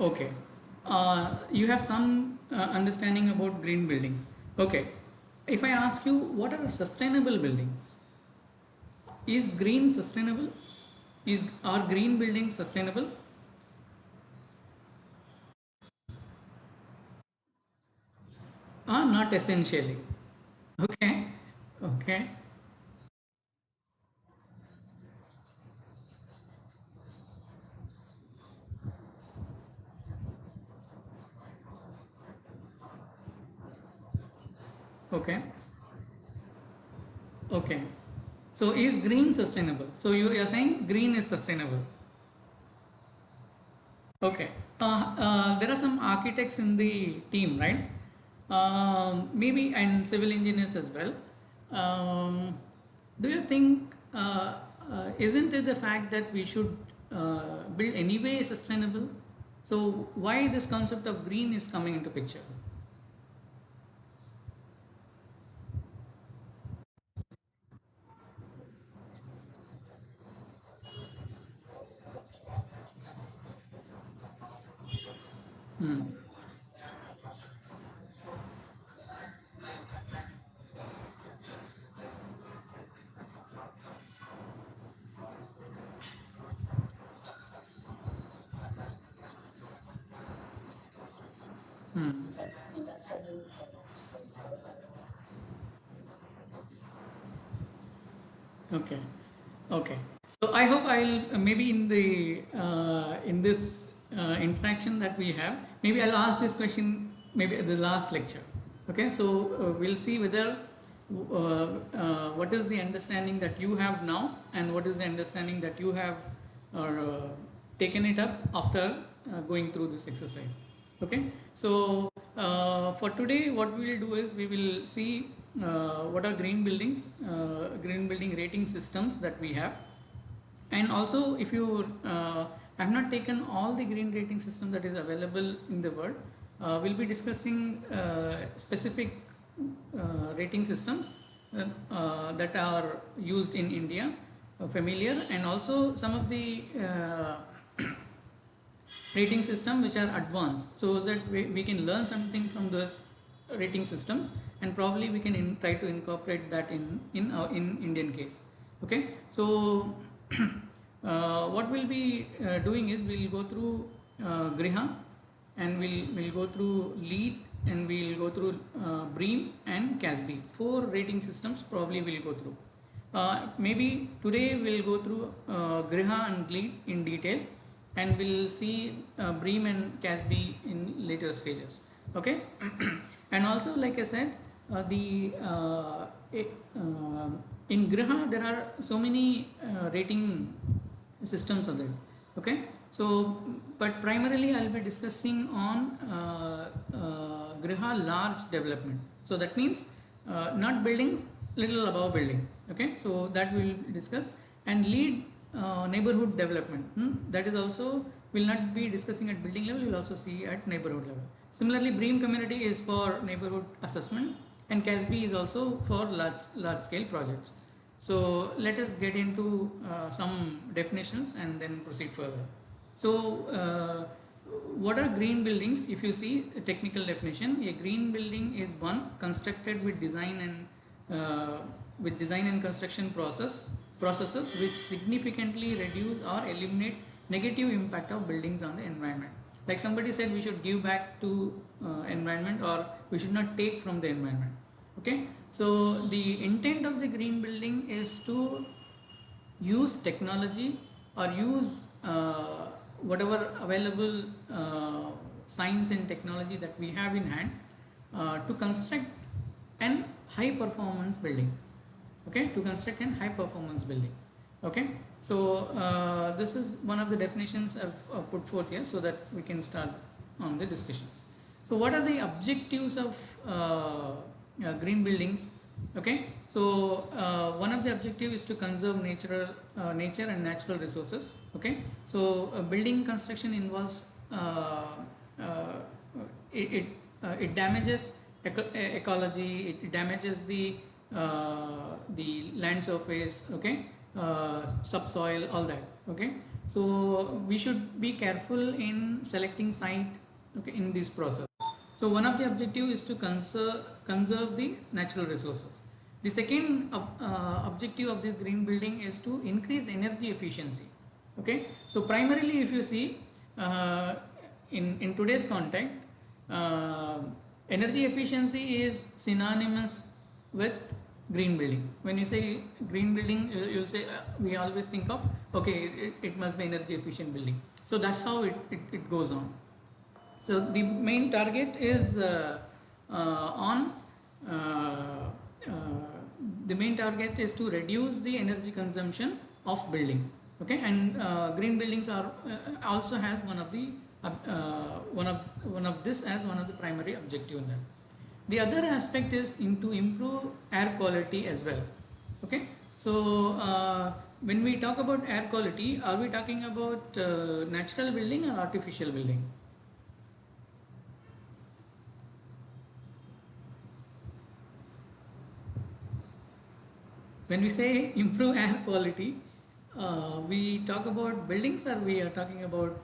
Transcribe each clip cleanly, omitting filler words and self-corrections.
Okay. You have some understanding about green buildings. Okay. If I ask you, what are sustainable buildings? Is green sustainable? Are green buildings sustainable? Not essentially. Okay. Okay. Okay. Okay. So is green sustainable? So you are saying green is sustainable. Okay. There are some architects in the team, right? Maybe and civil engineers as well. Do you think isn't it the fact that we should build anyway sustainable? So why this concept of green is coming into picture? Hmm. Hmm. Okay. Okay. So I hope I'll maybe in this interaction that we have, maybe I'll ask this question maybe at the last lecture. Okay. So we'll see whether what is the understanding that you have now and what is the understanding that you have or taken it up after going through this exercise. Okay. So for today, what we will do is we will see what are green building rating systems that we have, and also if you have not taken all the green rating system that is available in the world, we'll be discussing specific rating systems that are used in India, familiar, and also some of the rating system which are advanced, so that we can learn something from those rating systems, and probably we can try to incorporate that in Indian case. Okay. So what we'll be doing is we'll go through Griha, and we'll go through LEED, and we'll go through BREEAM and CASB. Four rating systems probably we'll go through. Maybe today we'll go through Griha and LEED in detail, and we'll see BREEAM and CASB in later stages. Okay. And also, like I said, the it, in Griha there are so many rating systems are there. Okay. So but primarily I'll be discussing on Griha large development. So that means not buildings, little above building. Okay. So that we'll discuss. And LEED neighborhood development, that is also will not be discussing at building level, we'll also see at neighborhood level. Similarly, BREEAM community is for neighborhood assessment, and CASB is also for large scale projects. So let us get into some definitions and then proceed further. So what are green buildings? If you see a technical definition, a green building is one constructed with design and construction processes which significantly reduce or eliminate negative impact of buildings on the environment. Like somebody said, we should give back to environment, or we should not take from the environment. Okay. So the intent of the green building is to use technology, or use whatever available science and technology that we have in hand to construct an high performance building. Okay. To construct an high performance building. Okay. So this is one of the definitions I've put forth here, so that we can start on the discussions. So what are the objectives of green buildings? Okay. So one of the objective is to conserve nature and natural resources. Okay. So building construction involves uh, it damages ecology, it damages the land surface. Okay. Subsoil, all that. Okay. So we should be careful in selecting site, okay, in this process. So one of the objective is to conserve the natural resources. The second objective of this green building is to increase energy efficiency. Okay, so primarily if you see uh, in today's context, uh, energy efficiency is synonymous with green building. When you say green building, you say we always think of, okay, it must be energy efficient building. So that's how it goes on. So the main target is on uh, the main target is to reduce the energy consumption of building. Okay, and green buildings are also has one of this as one of the primary objective in that. The other aspect is to improve air quality as well. Okay, so when we talk about air quality, are we talking about natural building or artificial building? When we say improve air quality, we talk about buildings or we are talking about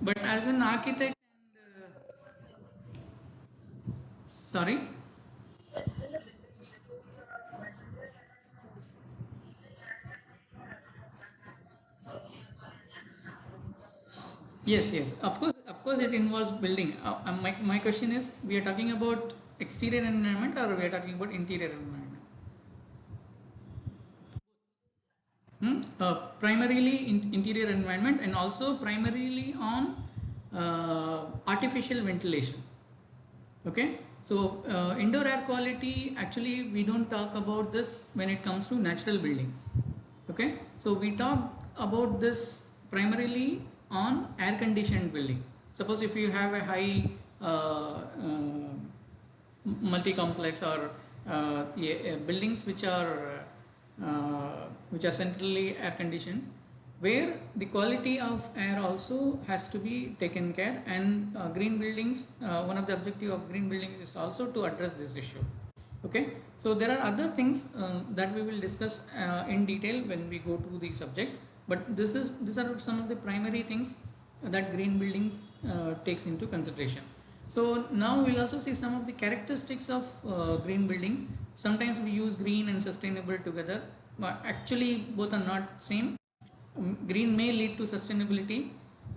but as an architect and sorry. Yes, yes, of course it involves building. My question is, we are talking about exterior environment or we are talking about interior environment? Primarily interior environment and also primarily on artificial ventilation. Okay, so indoor air quality, actually we don't talk about this when it comes to natural buildings. Okay, so we talk about this primarily on air conditioned building. Suppose if you have a high multi-complex or yeah, buildings which are centrally air conditioned, where the quality of air also has to be taken care, and green buildings, one of the objective of green buildings is also to address this issue. Okay, so there are other things that we will discuss in detail when we go to the subject, but these are some of the primary things that green buildings takes into consideration. So now we'll also see some of the characteristics of green buildings. Sometimes we use green and sustainable together, but actually both are not same. Green may lead to sustainability,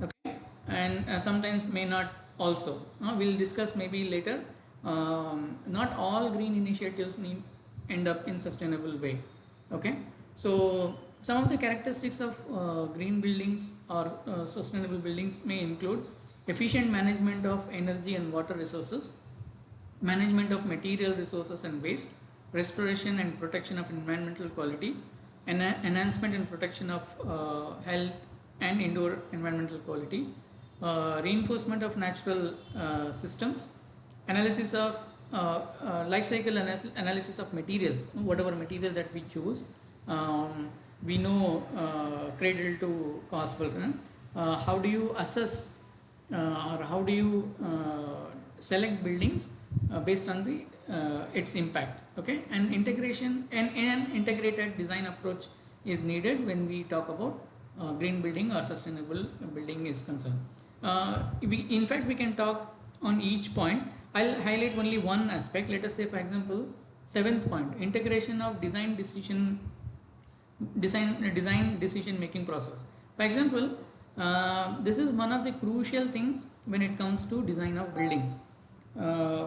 okay, and sometimes may not also. We'll discuss maybe later. Not all green initiatives need end up in sustainable way. Okay, so some of the characteristics of green buildings or sustainable buildings may include efficient management of energy and water resources, management of material resources and waste, restoration and protection of environmental quality, enhancement and protection of health and indoor environmental quality, reinforcement of natural systems, analysis of life cycle analysis of materials, whatever material that we choose. We know cradle to costal. How do you assess or how do you select buildings based on the its impact? Okay, and integration and an integrated design approach is needed when we talk about green building or sustainable building is concerned. In fact, we can talk on each point. I'll highlight only one aspect. Let us say, for example, seventh point: integration of design decision making process. For example, this is one of the crucial things when it comes to design of buildings.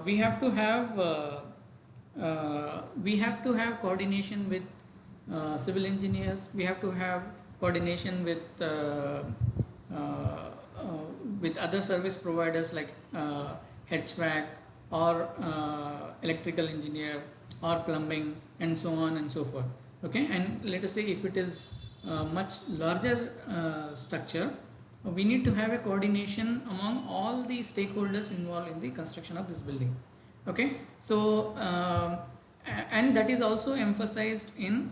We have to have coordination with civil engineers. We have to have coordination with other service providers like HVAC or electrical engineer or plumbing and so on and so forth. Okay, and let us say if it is much larger structure, we need to have a coordination among all the stakeholders involved in the construction of this building. Okay, so and that is also emphasized in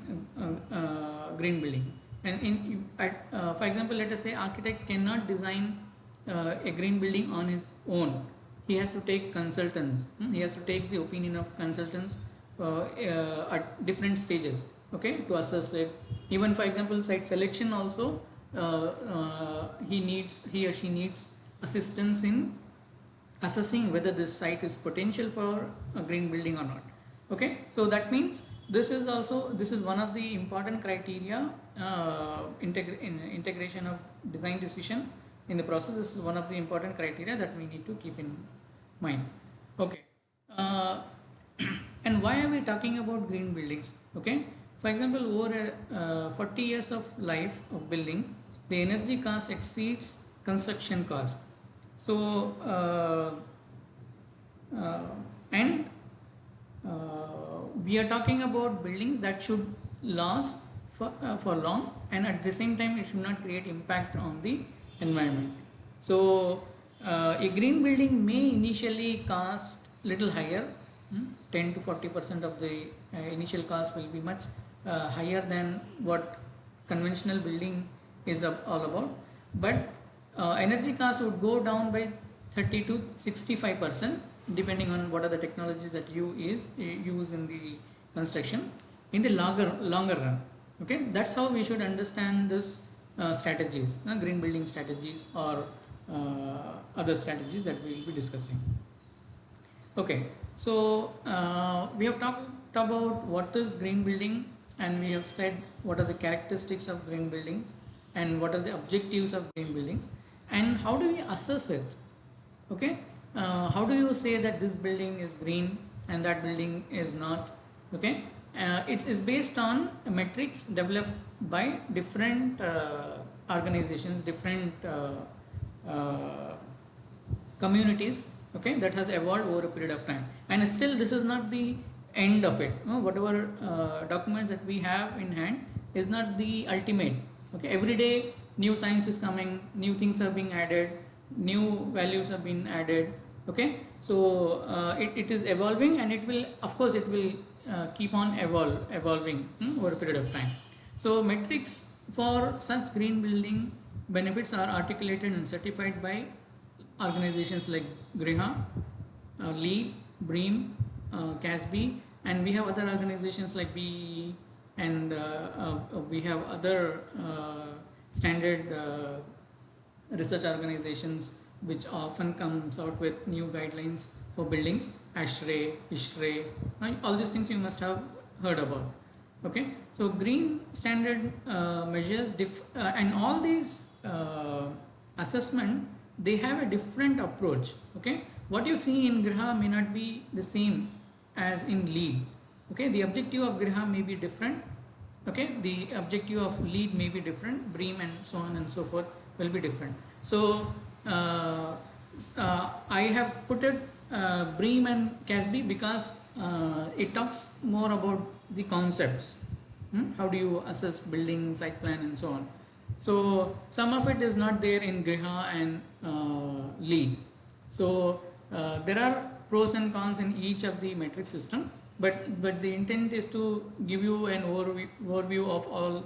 green building. And for example, let us say architect cannot design a green building on his own. He has to take consultants. He has to take the opinion of consultants at different stages, okay, to assess it. Even for example, site selection also, he or she needs assistance in assessing whether this site is potential for a green building or not. Okay, so that means this is one of the important criteria, in integration of design decision in the process. This is one of the important criteria that we need to keep in mind. Okay, uh, and why are we talking about green buildings? Okay, for example, over 40 years of life of building, the energy cost exceeds construction cost. So uh, and we are talking about buildings that should last for long, and at the same time it should not create impact on the environment. So a green building may initially cost little higher, 10 to 40% of the initial cost will be much higher than what conventional building is all about, but energy cost would go down by 30 to 65% depending on what are the technologies that you use in the construction in the longer run. Okay, that's how we should understand this strategies, green building strategies, or other strategies that we will be discussing. Okay, so we have talked about what is green building, and we have said what are the characteristics of green buildings and what are the objectives of green buildings, and how do we assess it. Okay, how do you say that this building is green and that building is not? Okay, it is based on metrics developed by different organizations, different communities, okay, that has evolved over a period of time, and still this is not the end of it. Whatever documents that we have in hand is not the ultimate. Okay, every day new science is coming, new things are being added, new values have been added. Okay, so it is evolving, and it will, of course it will keep on evolving over a period of time. So metrics for such green building benefits are articulated and certified by organizations like GRIHA, LEED, BREEAM, CASB, and we have other organizations like BEE, and we have other standard research organizations which often comes out with new guidelines for buildings, ASHRAE, ISHRAE, all these things you must have heard about. Okay, so green standard measures and all these assessment, they have a different approach. Okay, what you see in GRIHA may not be the same as in LEED. Okay, the objective of GRIHA may be different. Okay, the objective of LEED may be different, BREEAM and so on and so forth will be different. So I have put it BREEAM and CASB because it talks more about the concepts. How do you assess building, site plan, and so on. So some of it is not there in GRIHA and LEED. So there are pros and cons in each of the metric system, but the intent is to give you an overview of all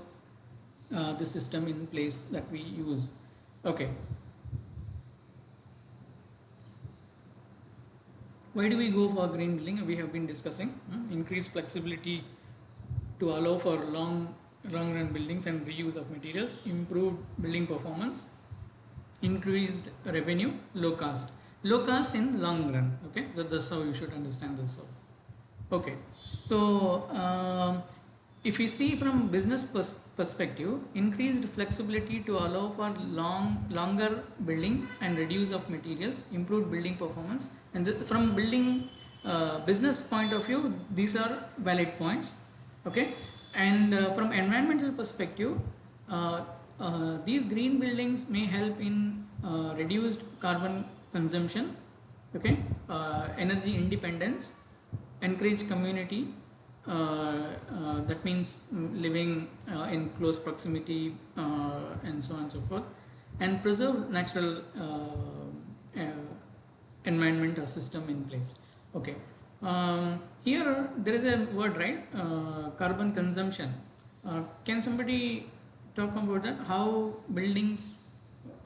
the system in place that we use. Okay. Why do we go for green building? We have been discussing increased flexibility to allow for long run buildings and reuse of materials, improved building performance, increased revenue, low cost in long run. Okay, so that's how you should understand this. Okay, so if we see from business perspective, increased flexibility to allow for longer building and reduce of materials, improved building performance, and from building business point of view, these are valid points. Okay, and from environmental perspective, these green buildings may help in reduced carbon consumption, okay, energy independence, encourage community, that means living in close proximity, and so on and so forth, and preserve natural environment or system in place. Okay, here there is a word, right, carbon consumption. Can somebody talk about that? How buildings,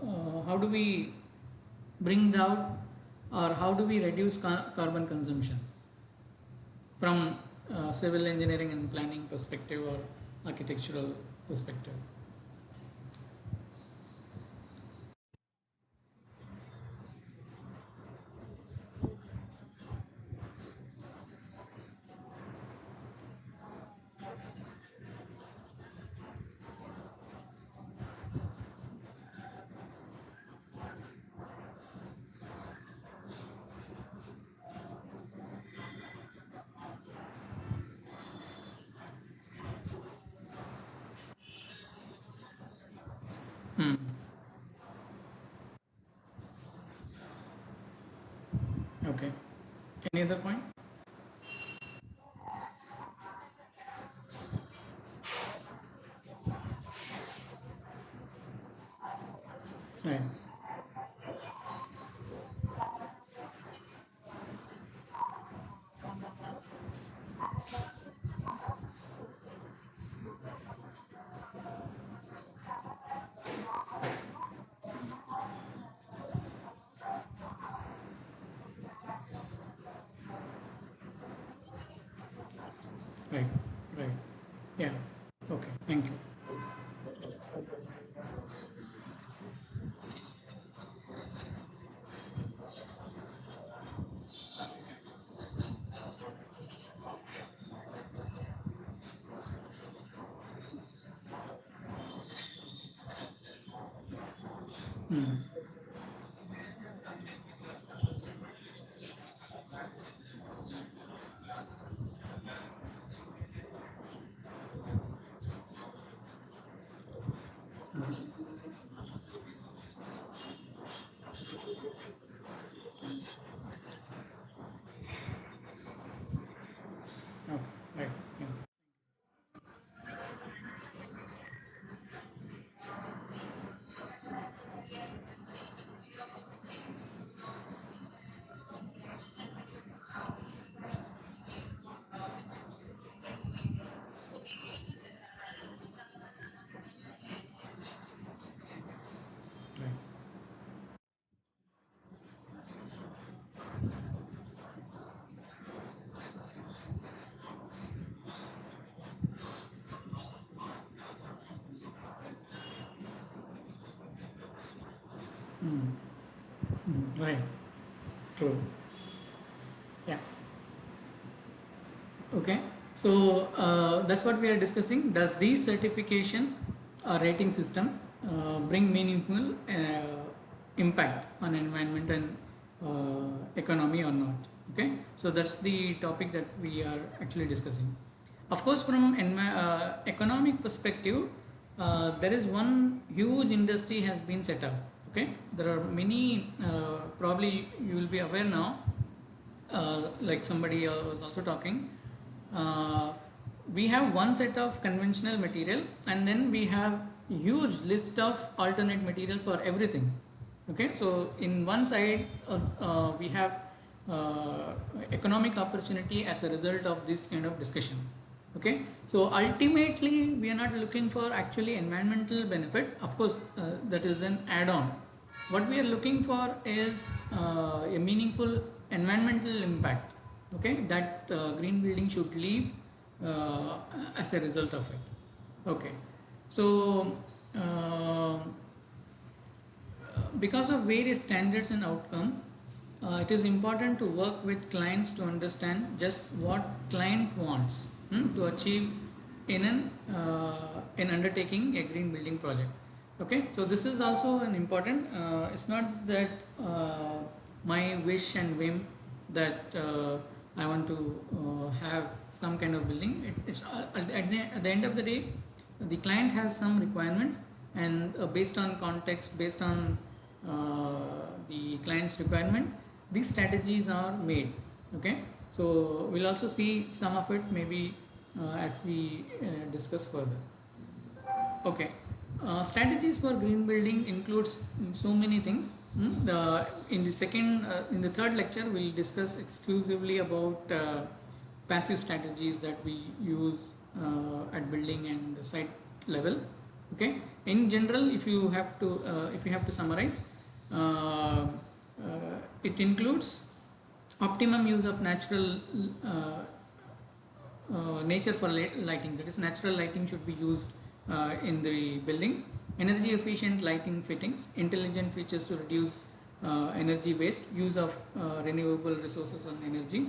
how do we bring out, or how do we reduce carbon consumption from civil engineering and planning perspective or architectural perspective? Hmm. Okay. Any other point? Right. Right. Right. Yeah. Okay. Thank you. Hmm. Okay. Right. Yeah. Right. Hmm. Hmm. Right. True. Yeah. Okay. So that's what we are discussing. Does these certification rating system bring meaningful impact on environment and economy or not? Okay. So that's the topic that we are actually discussing. Of course, from economic perspective, there is one huge industry has been set up. Okay. There are many. Probably you will be aware now, like somebody was also talking, uh, we have one set of conventional material and then we have huge list of alternate materials for everything. Okay, so in one side we have economic opportunity as a result of this kind of discussion. Okay, so ultimately we are not looking for actually environmental benefit. Of course, that is an add-on. What we are looking for is a meaningful environmental impact. Okay, that green building should leave uh, as a result of it. Okay, so because of various standards and outcomes, it is important to work with clients to understand just what client wants to achieve in undertaking a green building project. Okay, so this is also an important. It's not that my wish and whim that I want to have some kind of building. It's at the end of the day, the client has some requirements, and based on context, based on the client's requirement, these strategies are made. Okay, so we'll also see some of it maybe as we discuss further. Okay. Strategies for green building includes so many things. In the third lecture, we'll discuss exclusively about passive strategies that we use at building and site level. Okay. In general, if you have to summarize, uh, it includes optimum use of natural nature for lighting, that is natural lighting should be used in the buildings, energy efficient lighting fittings, intelligent features to reduce energy waste, use of renewable resources and energy,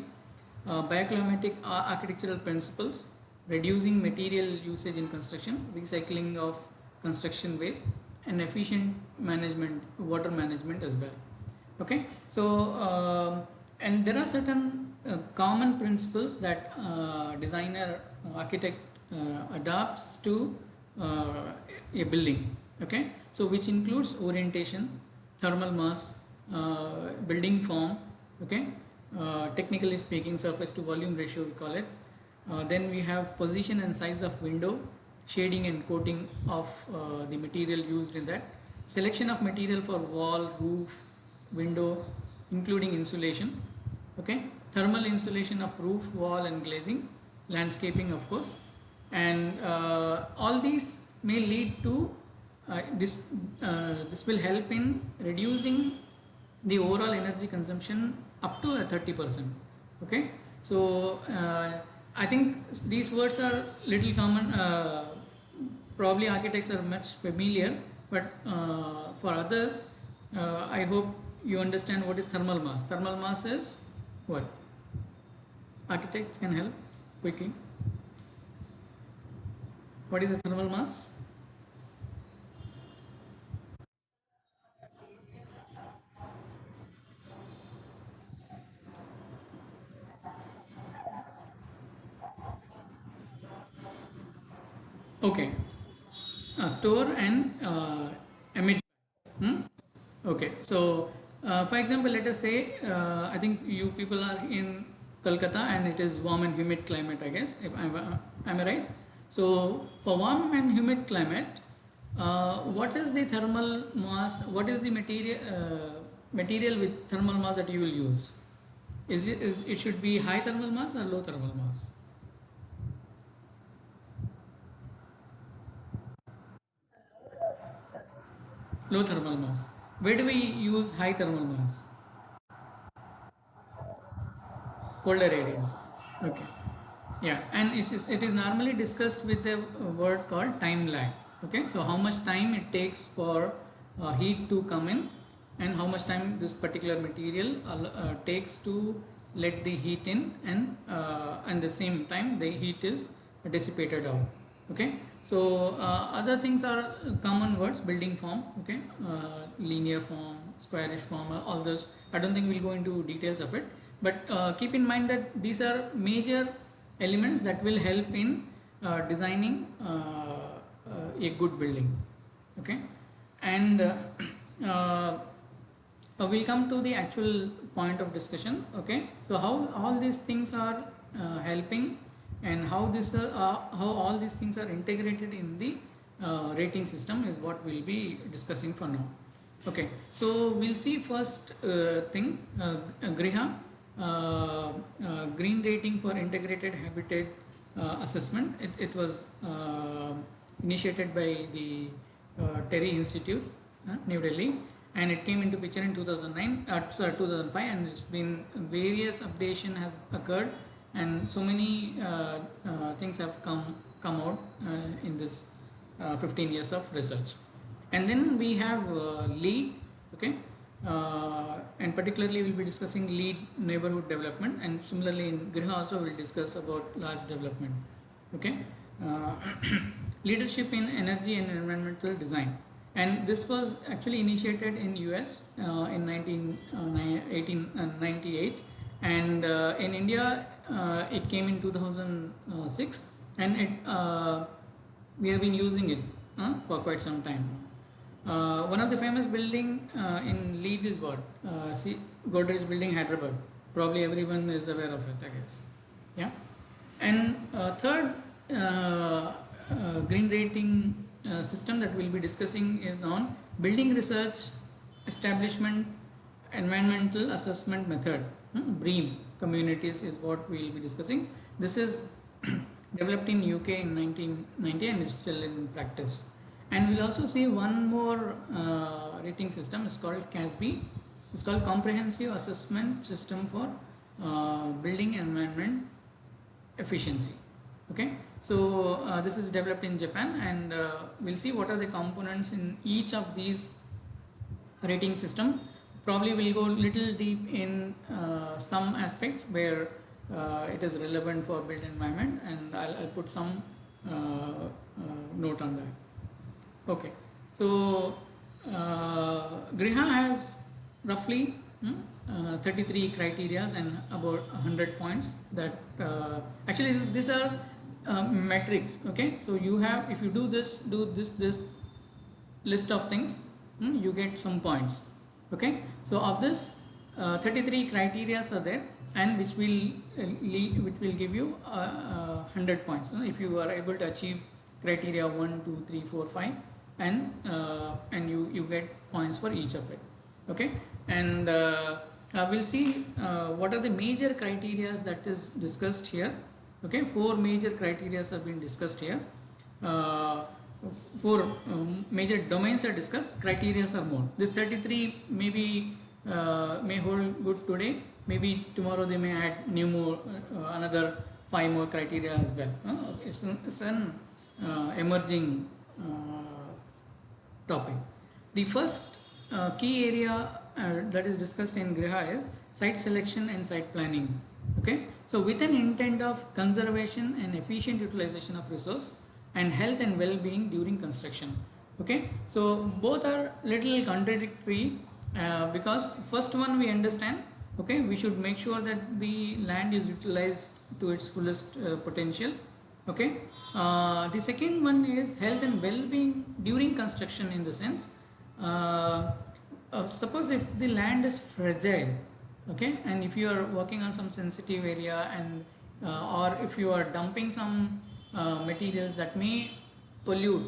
bioclimatic architectural principles, reducing material usage in construction, recycling of construction waste, and efficient management, water management as well. Okay, so and there are certain common principles that designer architect adapts to a building. Okay, so which includes orientation, thermal mass, building form. Okay, technically speaking, surface to volume ratio we call it. Then we have position and size of window, shading and coating of the material used in that, selection of material for wall, roof, window, including insulation. Okay, thermal insulation of roof, wall, and glazing, landscaping, of course, and all these may lead to this will help in reducing the overall energy consumption up to 30%. Okay, so I think these words are little common. Probably architects are much familiar, but for others, I hope you understand what is thermal mass. Thermal mass is what? Architect can help quickly. What is the thermal mass? Okay, store and emit. Hmm? Okay, so for example, let us say I think you people are in Kolkata and it is warm and humid climate, I guess. If am I right? So for warm and humid climate, what is the thermal mass? What is the material with thermal mass that you will use? Is it should be high thermal mass or low thermal mass? Low thermal mass. Where do we use high thermal mass? Colder areas. Okay. Yeah, and it is normally discussed with a word called time lag. Okay, so how much time it takes for heat to come in, and how much time this particular material takes to let the heat in, and the same time the heat is dissipated out. Okay, so other things are common words: building form. Okay, linear form, squarish form, all those. I don't think we'll go into details of it, but keep in mind that these are major elements that will help in designing a good building. Okay, and uh, we'll come to the actual point of discussion. Okay, so how all these things are helping, and how all these things are integrated in the rating system is what we'll be discussing for now. Okay, so we'll see first thing, Griha, green rating for integrated habitat assessment. It was initiated by the Terry Institute, New Delhi, and it came into picture in 2009, sorry, 2005, and it's been various updation has occurred, and so many things have come out in this 15 years of research. And then we have LEED. Okay, and particularly we'll be discussing LEED neighborhood development, and similarly in Griha also we'll discuss about large development. Okay, uh, leadership in energy and environmental design, and this was actually initiated in US in 1898, and in India it came in 2006, and we have been using it for quite some time. One of the famous building in Leeds is what? See, Godrej Building, Hyderabad. Probably everyone is aware of it, I guess. Yeah. And third green rating system that we'll be discussing is on building research establishment environmental assessment method. BREEAM communities is what we'll be discussing. This is developed in UK in 1990, and it's still in practice. And we'll also see one more rating system is called CASB, It's called Comprehensive Assessment System for Building Environment Efficiency. Okay, so this is developed in Japan, and we'll see what are the components in each of these rating system. Probably we'll go little deep in some aspects where it is relevant for built environment, and I'll put some note on that. Okay, so Griha has roughly 33 criteria and about 100 points that actually these are metrics. Okay, so you have, if you do this list of things, you get some points. Okay, so of this 33 criteria are there, and which will give you 100 points if you are able to achieve criteria 1, 2, 3, 4, 5, and you get points for each of it. Okay, and we'll see what are the major criteria that is discussed here. Okay, 4 major criteria have been discussed here. 4 major domains are discussed. Criteria are more. This 33 maybe may hold good today. Maybe tomorrow they may add another 5 more criteria as well. It's an emerging topic. The first key area that is discussed in Griha is site selection and site planning. Okay, so with an intent of conservation and efficient utilization of resource and health and well-being during construction. Okay, so both are little contradictory because first one we understand, okay, we should make sure that the land is utilized to its fullest potential. Okay, the second one is health and well-being during construction, in the sense suppose if the land is fragile, okay, and if you are working on some sensitive area, and or if you are dumping some materials that may pollute,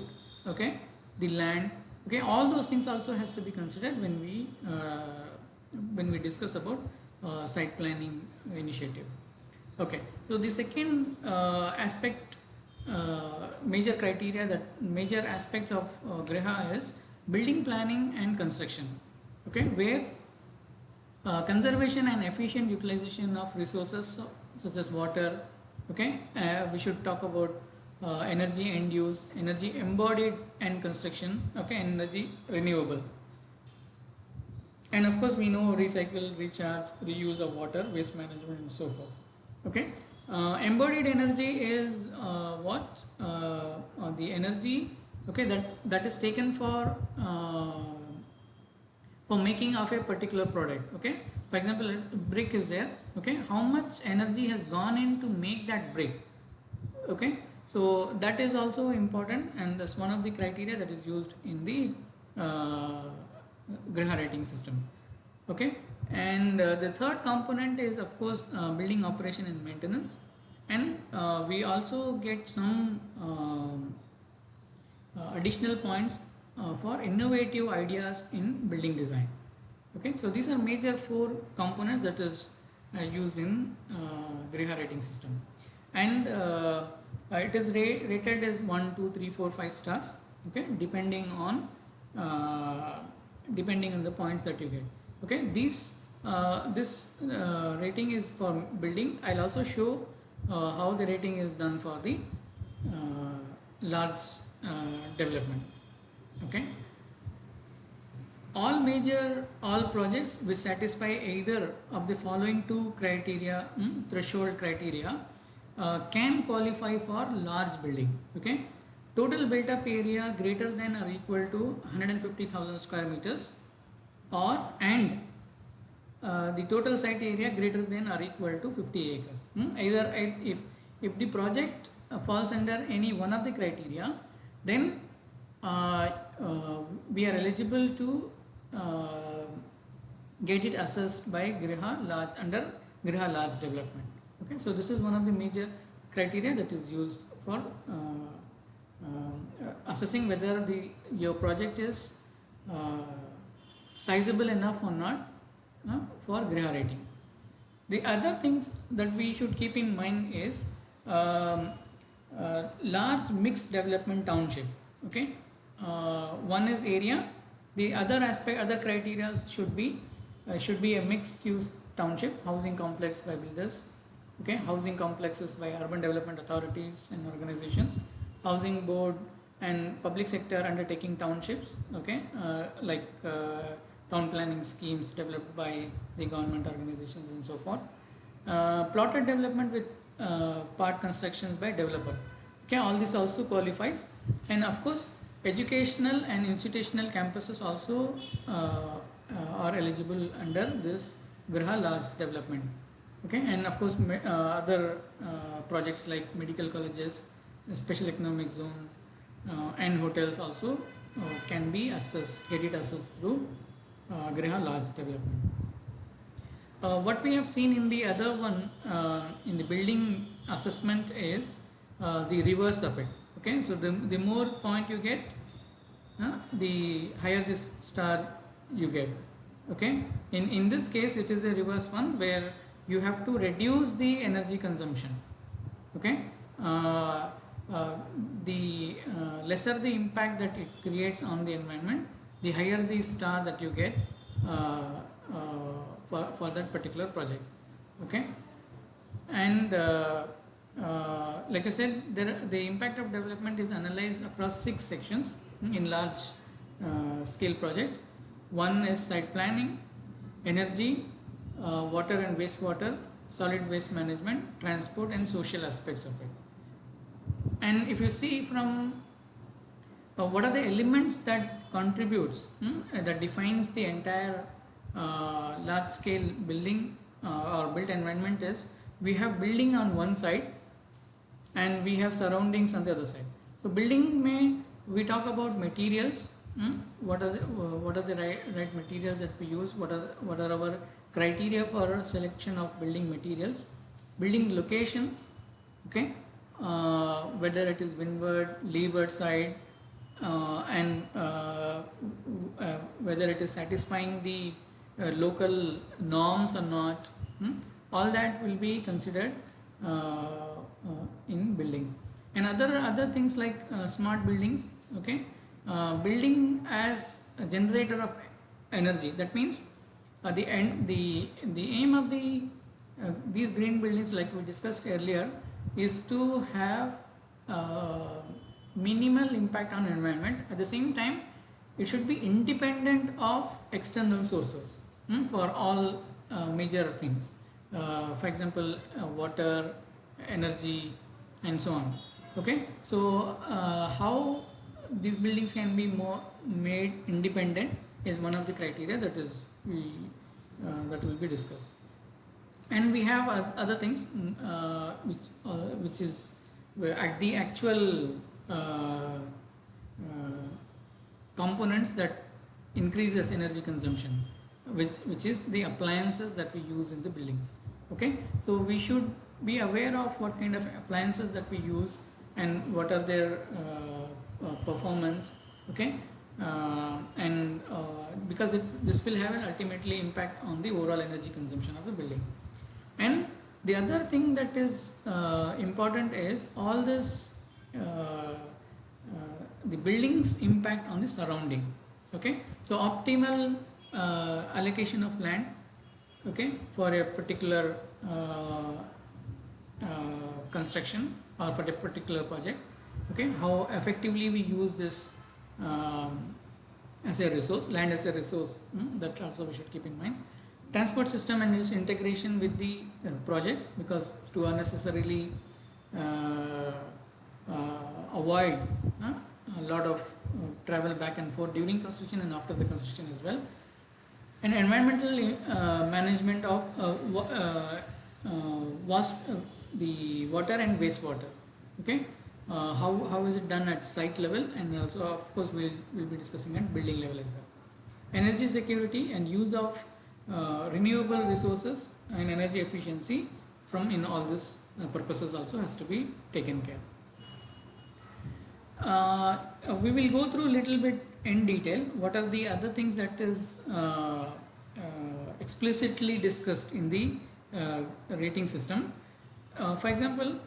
okay, the land, okay, all those things also has to be considered when we discuss about site planning initiative. Okay, so the second aspect, major criteria, that major aspect of Griha is building planning and construction. Okay, where conservation and efficient utilization of resources such as water. Okay, we should talk about energy end use, energy embodied and construction. Okay, energy renewable, and of course we know recycle, recharge, reuse of water, waste management, and so forth. Okay, embodied energy is the energy, okay, that is taken for making of a particular product. Okay, for example, brick is there. Okay, how much energy has gone in to make that brick? Okay, so that is also important, and that's one of the criteria that is used in the Griha rating system. Okay, and the third component is of course building operation and maintenance, and we also get some additional points for innovative ideas in building design. Okay, so these are major 4 components that is used in Griha rating system, and it is rated as 1, 2, 3, 4, 5 stars. Okay, depending on the points that you get. Okay, this rating is for building. I'll also show how the rating is done for the large development. Okay, all projects which satisfy either of the following 2 criteria, threshold criteria, can qualify for large building. Okay, total built up area greater than or equal to 150,000 square meters, and the total site area greater than or equal to 50 acres. Either if the project falls under any one of the criteria, then we are eligible to get it assessed by Griha large, under Griha large development. Okay, so this is one of the major criteria that is used for assessing whether your project is sizable enough or not for Griha rating. The other things that we should keep in mind is large mixed development township. Okay, one is area. The other criteria should be should be a mixed use township, housing complex by builders, okay, housing complexes by urban development authorities and organizations, housing board and public sector undertaking townships, okay, town planning schemes developed by the government organizations and so forth. Plotted development with part constructions by developer, okay, all this also qualifies. And of course educational and institutional campuses also are eligible under this Griha large development, okay. And of course other projects like medical colleges, special economic zones, and hotels also can be assessed, credit assessed through Griha large development. What we have seen in the other one, in the building assessment, is the reverse of it, okay. So the more point you get, the higher this star you get, okay. In this case it is a reverse one where you have to reduce the energy consumption, okay. The lesser the impact that it creates on the environment, the higher the star that you get for that particular project, okay. And like I said, the impact of development is analyzed across 6 sections in large scale project. One is site planning, energy, water and wastewater, solid waste management, transport and social aspects of it. And if you see from what are the elements that contributes, that defines the entire large scale building or built environment, is we have building on one side and we have surroundings on the other side. So building we talk about materials, what are the right materials that we use, what are our criteria for selection of building materials, building location, okay, whether it is windward, leeward side, and whether it is satisfying the local norms or not, all that will be considered in buildings. And other things like smart buildings, okay, building as a generator of energy. That means the aim of these green buildings, like we discussed earlier, is to have minimal impact on environment. At the same time, it should be independent of external sources for all major things. For example, water, energy, and so on. Okay, so how these buildings can be made independent is one of the criteria that will be discussed. And we have other things which is at the actual components that increases energy consumption, which is the appliances that we use in the buildings. Okay, so we should be aware of what kind of appliances that we use and what are their performance, okay, and because this will have an ultimately impact on the overall energy consumption of the building. And the other thing that is important is all this the building's impact on the surrounding, okay. So optimal allocation of land, okay, for a particular construction or for a particular project, okay, how effectively we use this as a resource, land as a resource, that also we should keep in mind. Transport system and its integration with the project, because to unnecessarily avoid a lot of travel back and forth during construction and after the construction as well. And environmental management of the water and wastewater, okay, how is it done at site level, and also of course we'll be discussing at building level as well. Energy security and use of renewable resources and energy efficiency in all these purposes also has to be taken care. We will go through a little bit in detail what are the other things that is explicitly discussed in the rating system. For example,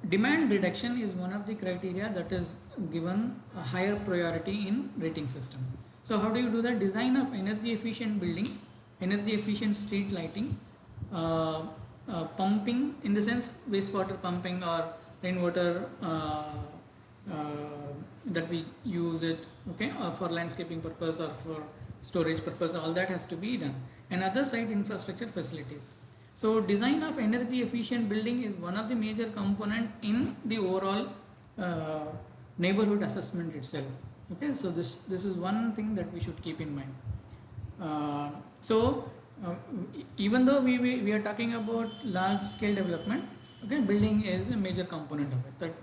demand reduction is one of the criteria that is given a higher priority in rating system. So how do you do that? Design of energy efficient buildings energy efficient street lighting, pumping, in the sense wastewater pumping or rainwater that we use it, okay, or for landscaping purpose or for storage purpose, all that has to be done, and other site infrastructure facilities. So design of energy efficient building is one of the major component in the overall neighborhood assessment itself. Okay, so this is one thing that we should keep in mind. So even though we are talking about large scale development, okay, building is a major component of it that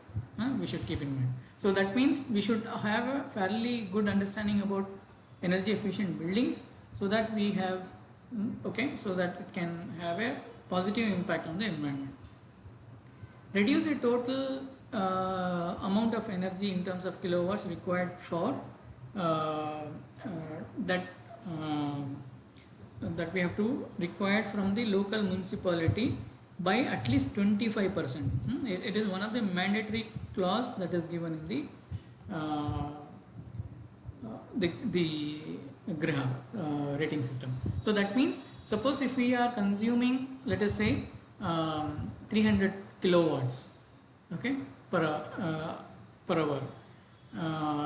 we should keep in mind. So that means we should have a fairly good understanding about energy efficient buildings, so that we have okay, so that it can have a positive impact on the environment. Reduce the total amount of energy in terms of kilowatts required for that that we have to required from the local municipality by at least 25%. It is one of the mandatory clause that is given in the Griha rating system. So that means, suppose if we are consuming, let us say 300 kilowatts, okay, per hour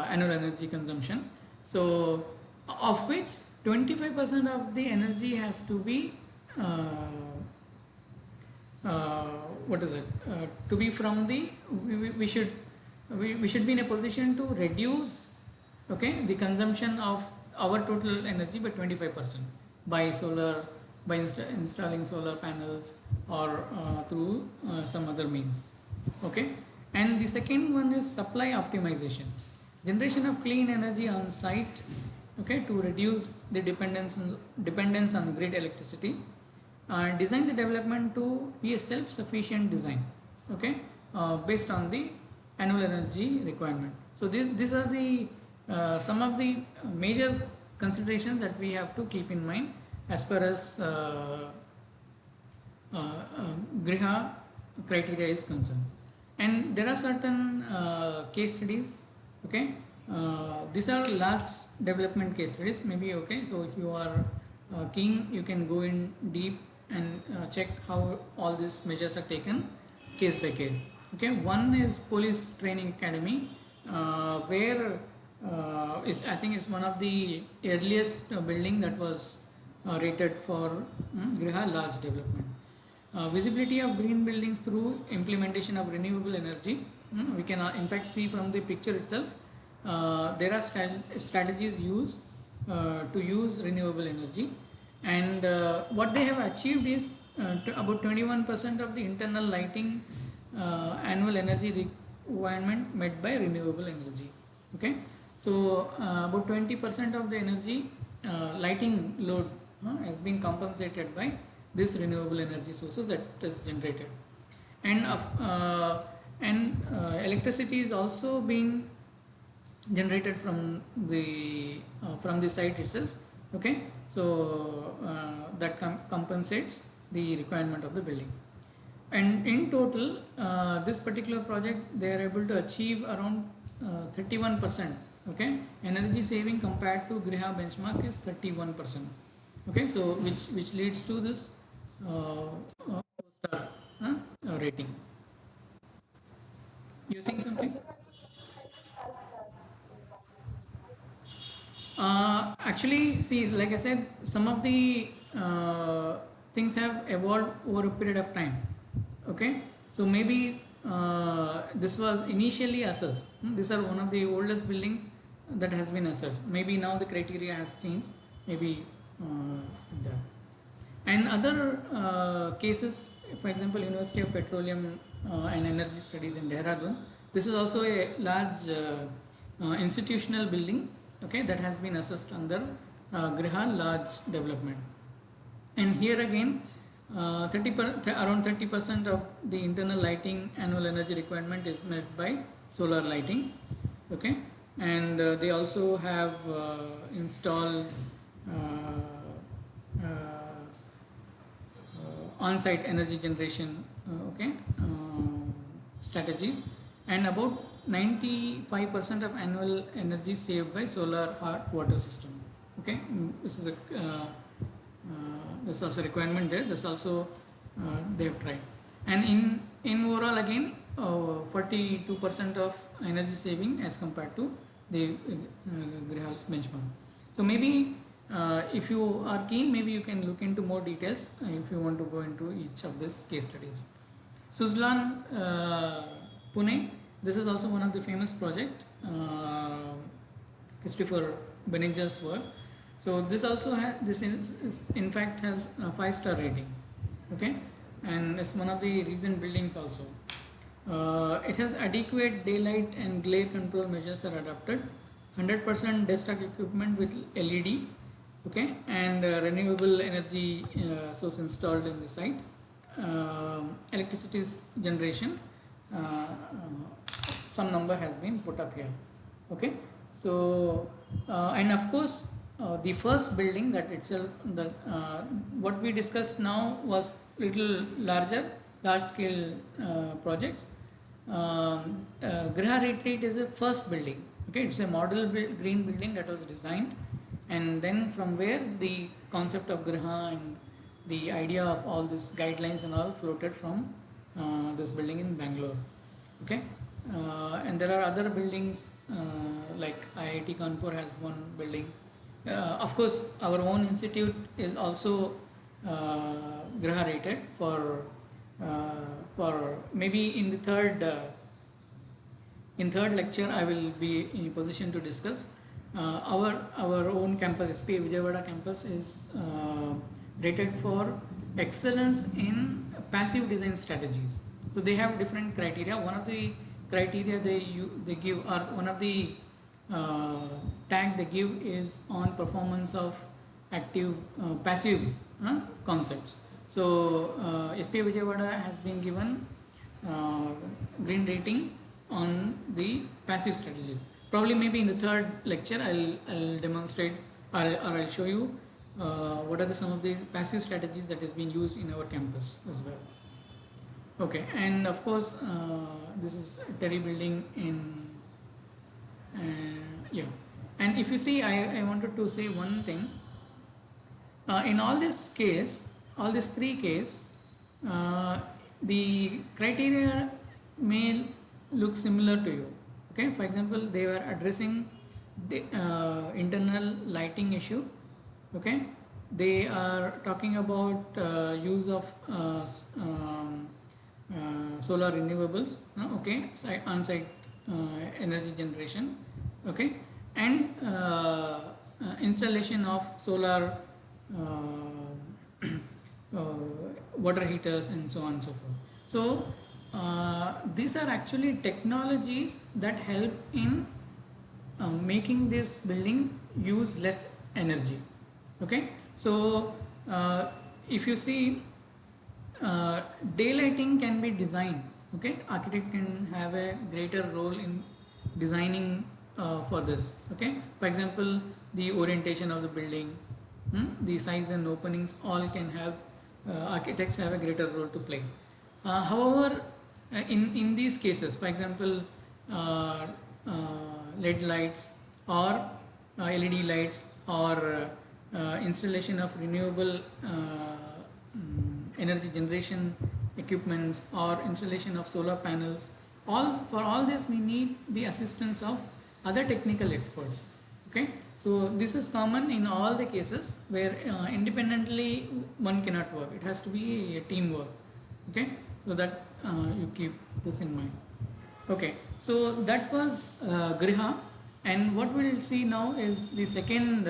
annual energy consumption. So of which 25% of the energy has to be what is it? To be from the we should be in a position to reduce, okay, the consumption of our total energy by 25% by solar, by installing solar panels or through some other means. Okay, and the second one is supply optimization, generation of clean energy on site, okay, to reduce the dependence on grid electricity, and design the development to be a self-sufficient design, okay, based on the annual energy requirement. So these are the some of the major considerations that we have to keep in mind as far as Griha criteria is concerned. And there are certain case studies, okay, these are large development case studies maybe, okay. So if you are keen, you can go in deep and check how all these measures are taken case by case. Okay, one is police training academy, where I think it's one of the earliest building that was rated for Griha large development. Visibility of green buildings through implementation of renewable energy. We can in fact see from the picture itself, there are strategies used to use renewable energy, and what they have achieved is about 21% of the internal lighting annual energy requirement met by renewable energy. Okay, so about 20% of the energy lighting load has been compensated by this renewable energy sources that is generated, and electricity is also being generated from the site itself. Okay, so that compensates the requirement of the building, and in total this particular project they are able to achieve around 31%, okay, energy saving compared to Griha benchmark is 31%. Okay, so which leads to this 4-star rating. You saying something? Actually, see, like I said, some of the things have evolved over a period of time. Okay, so maybe this was initially assessed. These are one of the oldest buildings that has been assessed. Maybe now the criteria has changed. Maybe that. And other cases, for example, University of Petroleum and Energy Studies in Dehradun. This is also a large institutional building, okay, that has been assessed under Griha large development. And here again, around 30% of the internal lighting annual energy requirement is met by solar lighting. Okay, and they also have installed on-site energy generation, okay, strategies, and about 95% of annual energy saved by solar hot water system. Okay, this is a there's also requirement there. This also they have tried, and in overall again 42% of energy saving as compared to the Griha's benchmark. So maybe if you are keen, maybe you can look into more details if you want to go into each of these case studies. Suzlon, Pune. This is also one of the famous project. Christopher Benninger's work. So this also has, this is in fact has a 5-star rating. Okay, and it's one of the recent buildings also. It has adequate daylight and glare control measures are adopted. 100% desktop equipment with LED. Okay, and renewable energy source installed in the site. Electricity generation. Some number has been put up here. Okay, so and of course the first building that itself, the what we discussed now was little large scale projects. Griha Retreat is a first building. Okay, it's a model green building that was designed, and then from where the concept of Griha and the idea of all these guidelines and all floated from this building in Bangalore. Okay, and there are other buildings like IIT Kanpur has one building. Of course, our own institute is also Griha rated for maybe in the third lecture I will be in a position to discuss. Our own campus, SPA Vijayawada campus, is rated for excellence in passive design strategies. So they have different criteria. One of the criteria they give, or one of the tag they give, is on performance of active passive concepts. So SPA Vijayawada has been given green rating on the passive strategies. Probably maybe in the third lecture I'll demonstrate, or I'll show you what are some of the passive strategies that has been used in our campus as well. Okay, and of course this is Terry building in yeah. And if you see, I wanted to say one thing. In all these three cases, the criteria may look similar to you. Okay, for example, they were addressing the internal lighting issue. Okay, they are talking about use of solar renewables. Okay, on-site energy generation. Okay, and installation of solar water heaters and so on and so forth. So these are actually technologies that help in making this building use less energy. Okay, so if you see, daylighting can be designed. Okay, architect can have a greater role in designing for this. Okay, for example, the orientation of the building, the size and openings, all can have architects have a greater role to play. However, in these cases, for example, LED lights or LED lights, or installation of renewable energy generation equipments, or installation of solar panels, for all this we need the assistance of other technical experts. Okay, so this is common in all the cases where independently one cannot work. It has to be a teamwork. Okay, so that you keep this in mind. Okay, so that was Griha, and what we'll see now is the second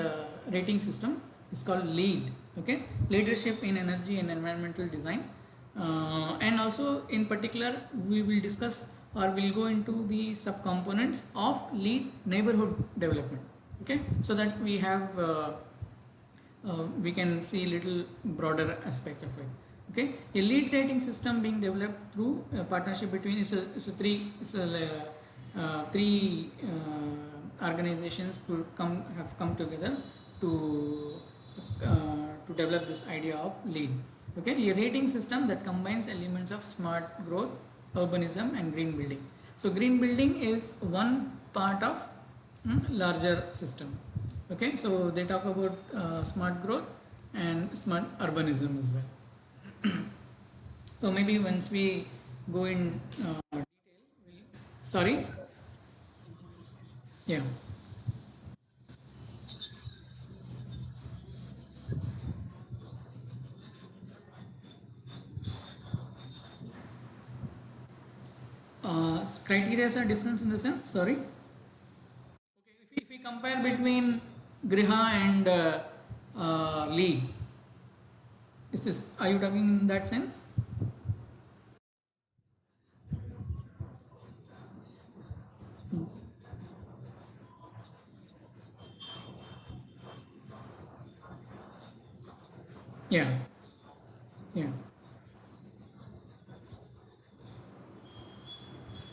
rating system. It's called LEED. Okay, Leadership in Energy and Environmental Design, and also in particular we will discuss, or we'll go into the subcomponents of LEED neighborhood development. Okay, so that we have we can see little broader aspect of it. Okay, a LEED rating system being developed through a partnership between three organizations have come together to develop this idea of LEED. Okay, a rating system that combines elements of smart growth, urbanism, and green building. So green building is one part of larger system. Okay, so they talk about smart growth and smart urbanism as well. So maybe once we go in sorry, yeah. Criteria are different in the sense, sorry. Okay, if we compare between Griha and Lee, is this, are you talking in that sense? Yeah, yeah.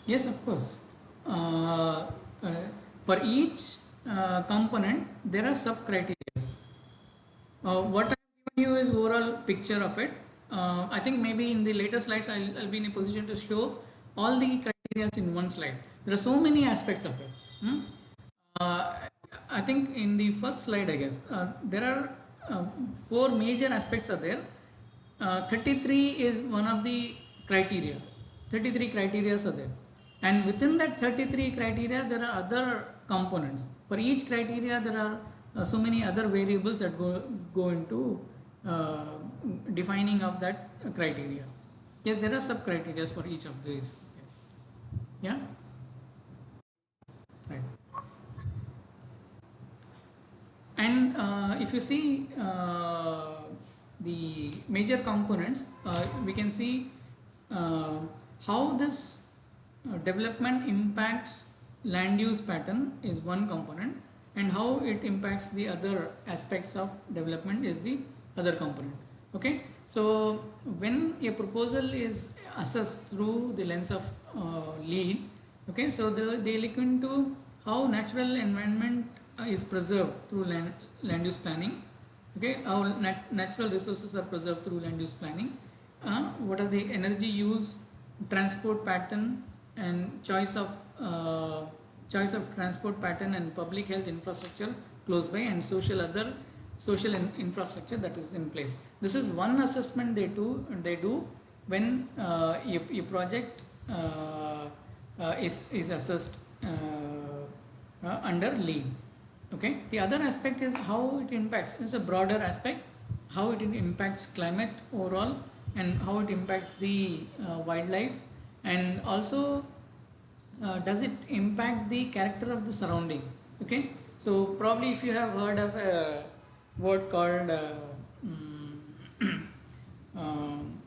Yes, of course. Uh, uh, for each component, there are sub criteria. What I've given you is overall picture of it. I think maybe in the later slides I'll be in a position to show all the criteria in one slide. There are so many aspects of it. Hmm? Uh, I think in the first slide, I guess, there are four major aspects are there. 33 is one of the criteria. 33 criteria are there. And within that 33 criteria, there are other components. For each criteria, there are so many other variables that go into uh, defining of that criteria. Yes, there are sub criteria for each of these. Yes. Yeah. Right. And if you see the major components, we can see uh, how this development impacts land use pattern is one component, and how it impacts the other aspects of development is the other component. Okay, so when a proposal is assessed through the lens of lead, okay, so they look into how natural environment is preserved through land use planning. Okay, how natural resources are preserved through land use planning. What are the energy use, transport pattern, and uh, choice of transport pattern and public health infrastructure close by, and social infrastructure that is in place. This is one assessment they do when a project is assessed under lead. Okay, the other aspect is how it impacts. It's a broader aspect, how it impacts climate overall, and how it impacts the wildlife, and also does it impact the character of the surrounding. Okay, so probably if you have heard of a word called mm, um,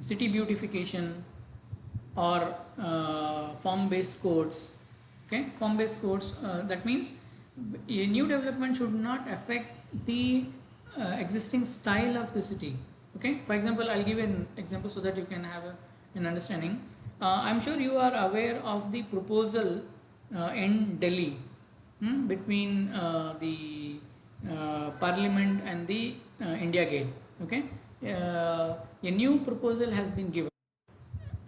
city beautification, or form based codes. Okay, form based codes, that means a new development should not affect the existing style of the city. Okay, for example, I'll give an example so that you can have an understanding. I'm sure you are aware of the proposal in Delhi, between the parliament and the India Gate. Okay, a new proposal has been given,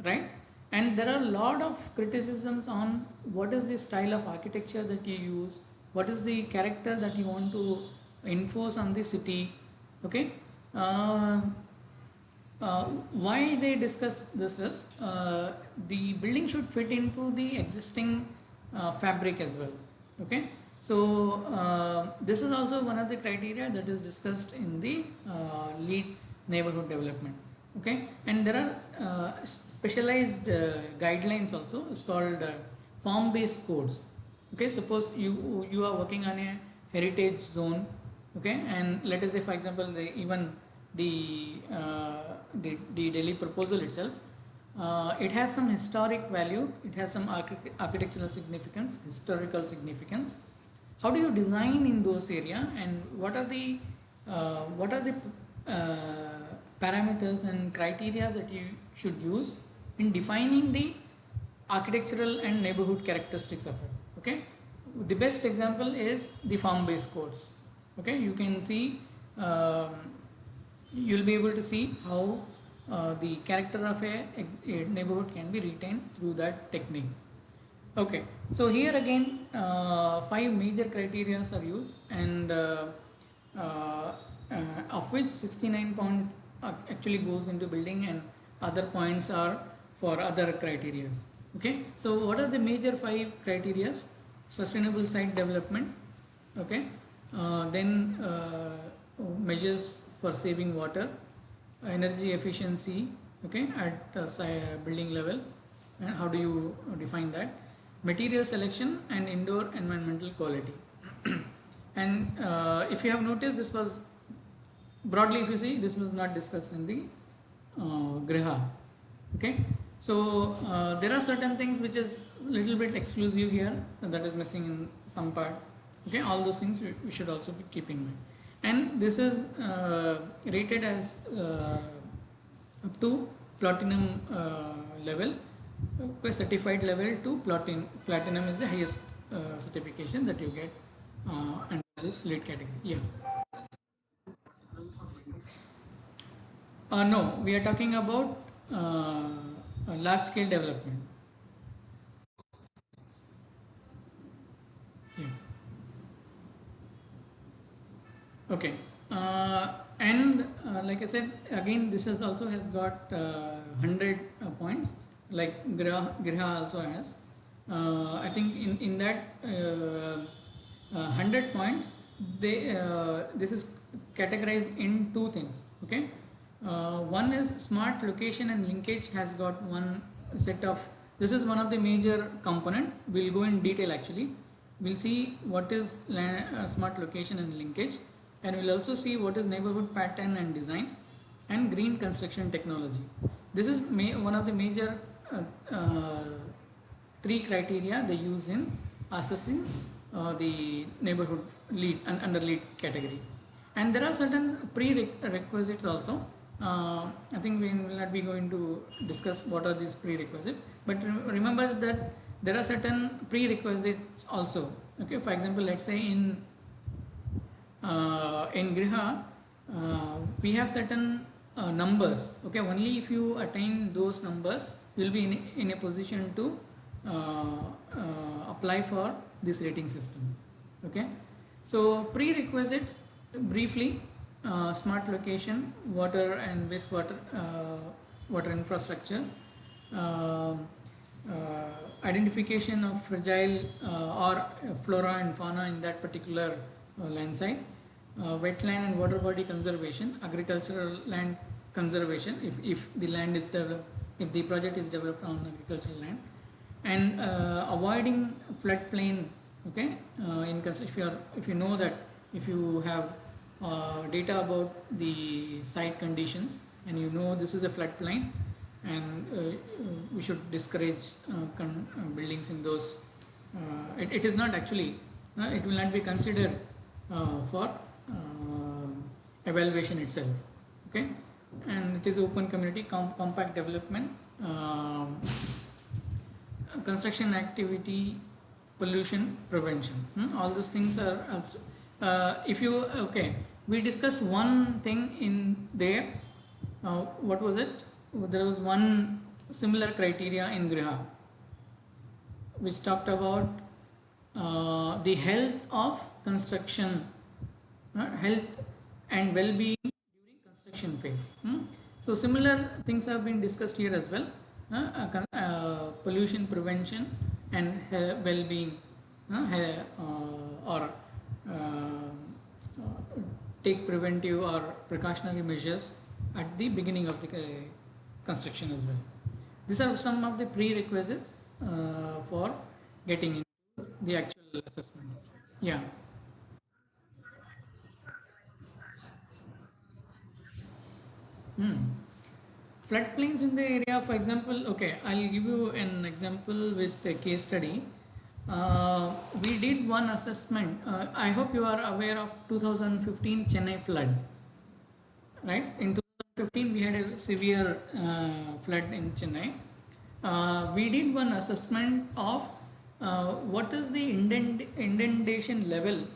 right? And there are a lot of criticisms on what is the style of architecture that you use, what is the character that you want to enforce on the city. Okay, uh, why they discuss this is the building should fit into the existing fabric as well. Okay, so this is also one of the criteria that is discussed in the lead neighborhood development. Okay, and there are specialized guidelines also. It's called form based codes. Okay, suppose you are working on a heritage zone. Okay, and let us say, for example, even the Delhi proposal itself, it has some historic value, it has some architectural significance, historical significance. How do you design in those area, and what are the parameters and criteria that you should use in defining the architectural and neighborhood characteristics of it. Okay, the best example is the form based codes. Okay, you can see, you'll be able to see how the character of a neighborhood can be retained through that technique. Okay, so here again, five major criteria are used, and uh, of which 69 point actually goes into building and other points are for other criteria. Okay, so what are the major 5 criteria? Sustainable site development, okay, then measures for saving water, energy efficiency, okay, at building level, and how do you define that, material selection and indoor environmental quality. And if you have noticed, this was broadly, if you see, this was not discussed in the Griha. Okay, so there are certain things which is little bit exclusive here, that is missing in some part. Okay, all those things we should also keep in mind. And this is rated as up to platinum level, certified level to platinum is the highest certification that you get under this LEED category. Yeah. No, we are talking about large scale development. Yeah. Okay. And like I said, again, this is also has got 100 points, like Griha also has. I think in that 100 points, this is categorized in 2 things. Okay. One is smart location and linkage has got one set of, this is one of the major component. We'll go in detail actually. We'll see what is smart location and linkage, and we'll also see what is neighborhood pattern and design and green construction technology. This is one of the major 3 criteria they use in assessing the neighborhood LEED under LEED category. And there are certain prerequisites also. I think we will not be going to discuss what are these prerequisites, but remember that there are certain prerequisites also. Okay, for example, let's say in Griha, we have certain numbers. Okay, only if you attain those numbers, you will be in a position to apply for this rating system. Okay, so prerequisites briefly: smart location, water and wastewater, water infrastructure, identification of fragile or flora and fauna in that particular land site, wetland and water body conservation, agricultural land conservation if the land is developed, if the project is developed on agricultural land, and avoiding floodplain. Okay, if you know that if you have data about the site conditions and you know this is a floodplain, and we should discourage buildings in those. It is not actually, it will not be considered for evaluation itself. Okay, and it is open community, compact development, construction activity, pollution prevention. All those things are also, if you, okay, we discussed one thing in there. What was it? There was one similar criteria in Griha which talked about the health of construction, health and well-being during construction phase. So similar things have been discussed here as well. Pollution prevention and well-being, or take preventive or precautionary measures at the beginning of the construction as well. These are some of the prerequisites for getting into the actual assessment. Yeah. Floodplains in the area, for example, okay, I'll give you an example with a case study. We did one assessment. I hope you are aware of 2015 Chennai flood, right? In 2015, we had a severe flood in Chennai. We did one assessment of what is the inundation level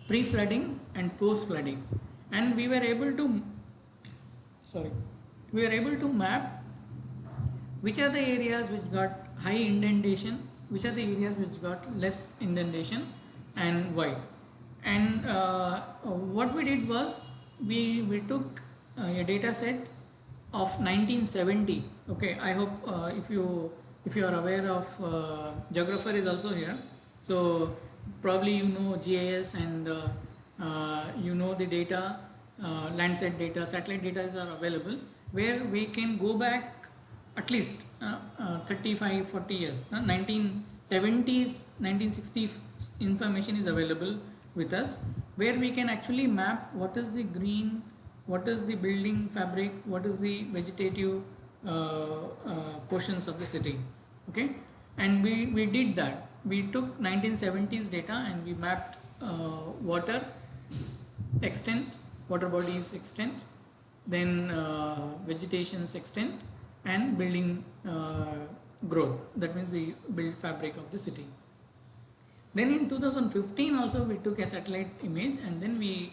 pre-flooding and post-flooding, and we were able to map which are the areas which got high inundation, which are the areas which got less inundation, and why. And what we did was we took a data set of 1970. Okay, I hope if you are aware of geographer is also here, so probably you know GIS, and you know the data, Landsat data, satellite data are available, where we can go back at least 35-40 years. 1970s 1960s information is available with us, where we can actually map what is the green, what is the building fabric, what is the vegetative portions of the city. Okay, and we did that. We took 1970s data and we mapped water extent, water bodies extent, then vegetation's extent, and building growth, that means the built fabric of the city. Then in 2015 also we took a satellite image, and then we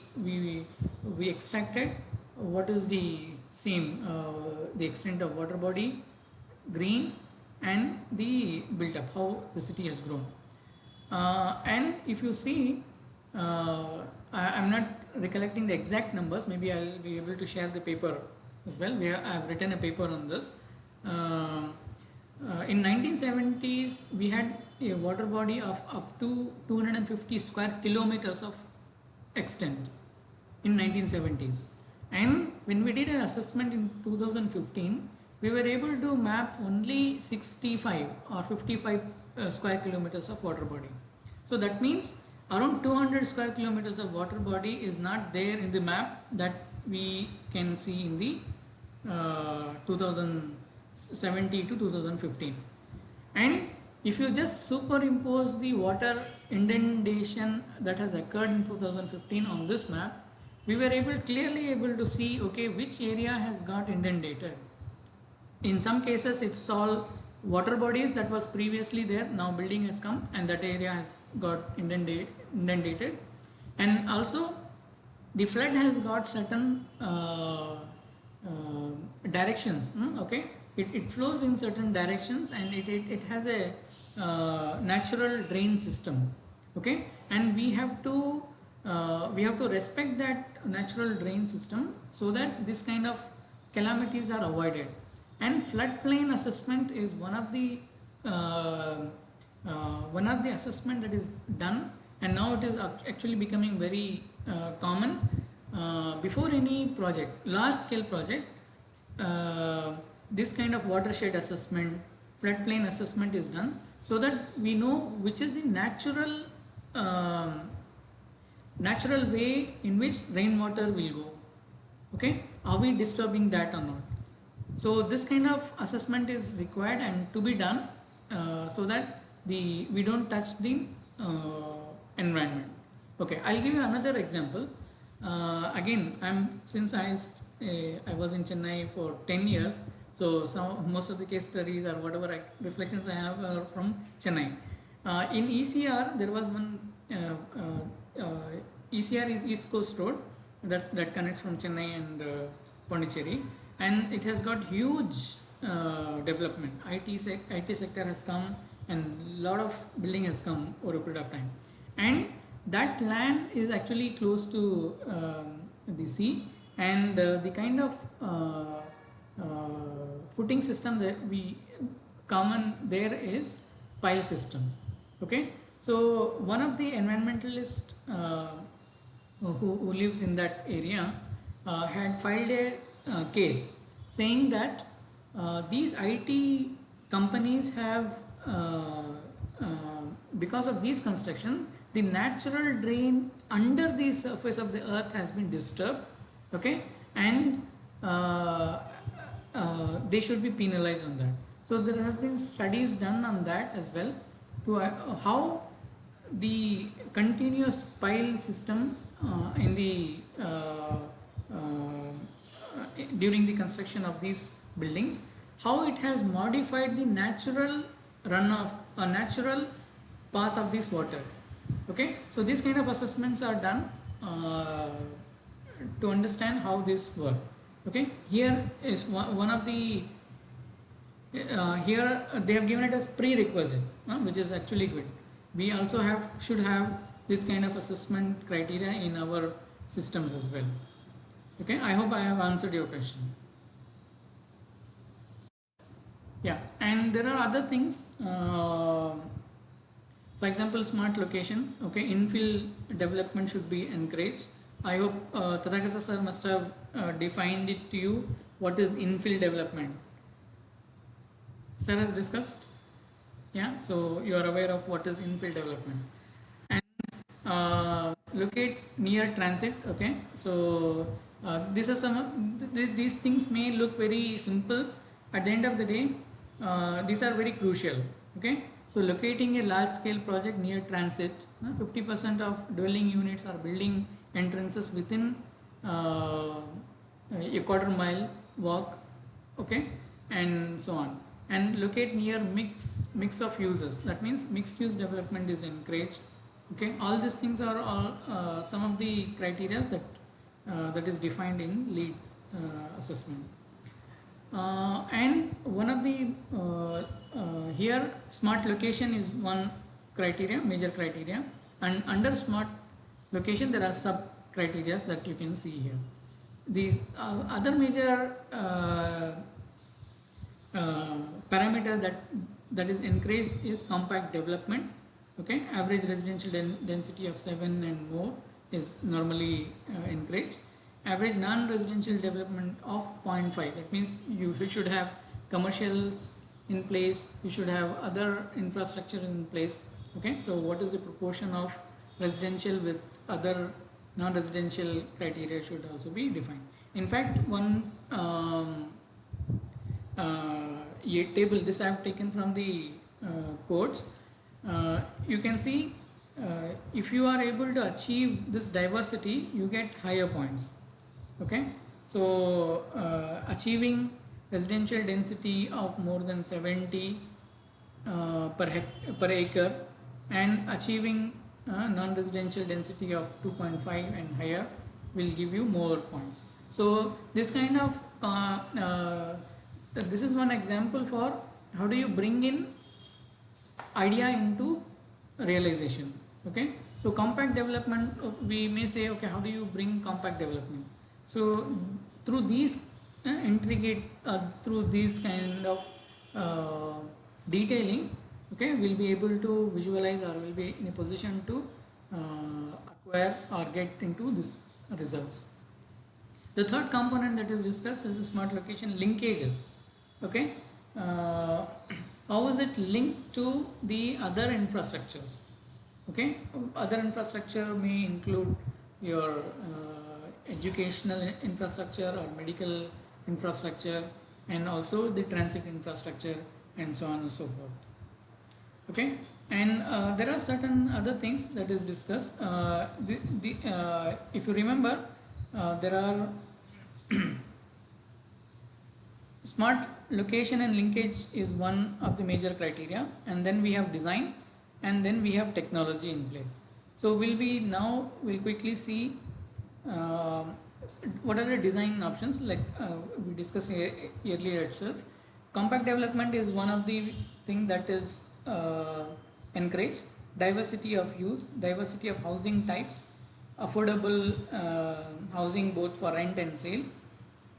extracted what is the same the extent of water body, green, and the built up, how the city has grown. And if you see, I'm not recollecting the exact numbers, maybe I'll be able to share the paper as well. I have written a paper on this. In 1970s we had a water body of up to 250 square kilometers of extent in 1970s, and when we did an assessment in 2015, we were able to map only 65 or 55 square kilometers of water body. So that means around 200 square kilometers of water body is not there in the map that we can see in the 2070 to 2015. And if you just superimpose the water inundation that has occurred in 2015 on this map, we were clearly able to see, okay, which area has got inundated. In some cases it's all water bodies that was previously there, now building has come and that area has got inundated. And also the flood has got certain directions. Okay, it flows in certain directions, and it has a natural drain system. Okay, and we have to respect that natural drain system so that this kind of calamities are avoided. And floodplain assessment is one of the assessment that is done, and now it is actually becoming very common. Before any project, large scale project, this kind of watershed assessment, floodplain assessment is done, so that we know which is the natural way in which rainwater will go. Okay, are we disturbing that or not? So this kind of assessment is required and to be done, so that we don't touch the environment. Okay, I'll give you another example. Again, since I was in Chennai for 10 years, so most of the case studies or whatever reflections I have are from Chennai. In ECR, there was one. ECR is East Coast Road that connects from Chennai and Pondicherry, and it has got huge development. IT sector has come, and lot of building has come over a period of time, and that land is actually close to the sea, and the kind of footing system that we common there is pile system. Okay, so one of the environmentalists who lives in that area had filed a case saying that these IT companies have because of these construction, the natural drain under the surface of the earth has been disturbed. Okay, and they should be penalized on that. So there have been studies done on that as well, to how the continuous pile system in the during the construction of these buildings, how it has modified the natural runoff or natural path of this water. Okay, so these kind of assessments are done to understand how this work. Okay, here is one of the here they have given it as prerequisite, which is actually good. We also should have this kind of assessment criteria in our systems as well. Okay, I hope I have answered your question. Yeah, and there are other things. For example, smart location. Okay, infill development should be encouraged. I hope Tathagata sir must have defined it to you. What is infill development? Sir has discussed. Yeah, so you are aware of what is infill development. And locate near transit. Okay, so these are these things may look very simple. At the end of the day, these are very crucial. Okay, so locating a large scale project near transit, 50% of dwelling units or building entrances within a quarter mile walk, okay, and so on. And locate near mix of uses. That means mixed use development is encouraged. Okay, all these things are all some of the criteria that is defined in LEED assessment. And one of the here smart location is one criteria, major criteria, and under smart location there are sub criteria that you can see here. The other major parameter that is encouraged is compact development. Okay, average residential density of 7 and more is normally encouraged. Average non-residential development of 0.5, that means you should have commercials in place, you should have other infrastructure in place. Okay, so what is the proportion of residential with other non-residential criteria should also be defined. In fact, one a table, this I have taken from the codes. You can see if you are able to achieve this diversity, you get higher points. Okay, so achieving residential density of more than 70 per acre and achieving non-residential density of 2.5 and higher will give you more points. So this kind of this is one example for how do you bring in idea into realization. Okay, so compact development, we may say, okay, how do you bring compact development? So through these intricate through these kind of detailing, okay, we'll be able to visualize or will be in a position to acquire or get into these results. The third component that is discussed is the smart location linkages. Okay, how is it linked to the other infrastructures? Okay, other infrastructure may include your educational infrastructure or medical infrastructure, and also the transit infrastructure, and so on and so forth. Okay, and there are certain other things that is discussed. If you remember, there are smart location and linkage is one of the major criteria, and then we have design, and then we have technology in place. So we'll quickly see what are the design options, like we discussed earlier itself. Compact development is one of the thing that is encouraged. Diversity of use, diversity of housing types, affordable housing both for rent and sale.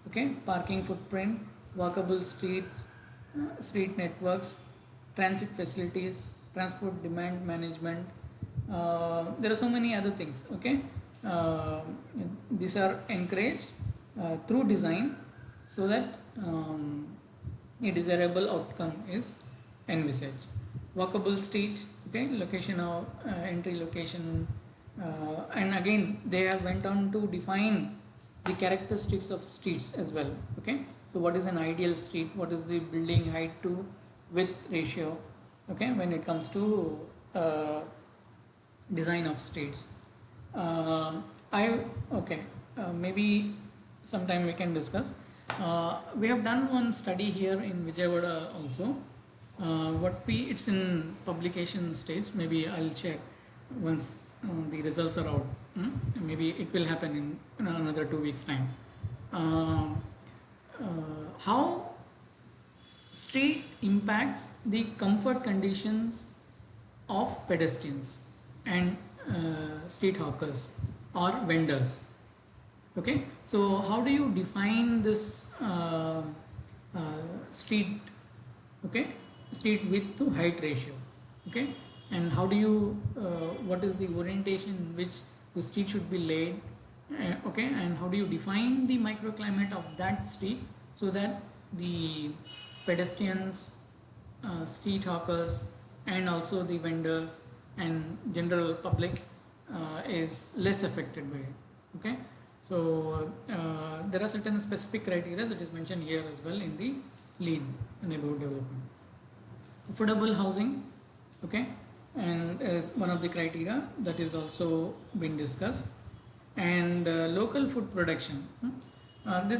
Okay, parking footprint, walkable streets, street networks, transit facilities, transport demand management. There are so many other things. Okay, these are encouraged through design, so that a desirable outcome is envisaged. Walkable street, okay, location of entry location, and again they have went on to define the characteristics of streets as well. Okay, so what is an ideal street, what is the building height to width ratio, okay, when it comes to design of streets. Maybe sometime we can discuss. We have done one study here in Vijayawada also. It's in publication stage. Maybe I'll check once the results are out. Maybe it will happen in another 2 weeks time. How street impacts the comfort conditions of pedestrians and street hawkers or vendors. Okay, so how do you define this uh, street, okay, street width to height ratio, okay, and how do you what is the orientation in which the street should be laid, okay, and how do you define the microclimate of that street so that the pedestrians, street hawkers, and also the vendors and general public is less affected by it. Okay, so there are certain specific criteria that is mentioned here as well in the LEED neighborhood development. Affordable housing, okay, and is one of the criteria that is also been discussed, and local food production.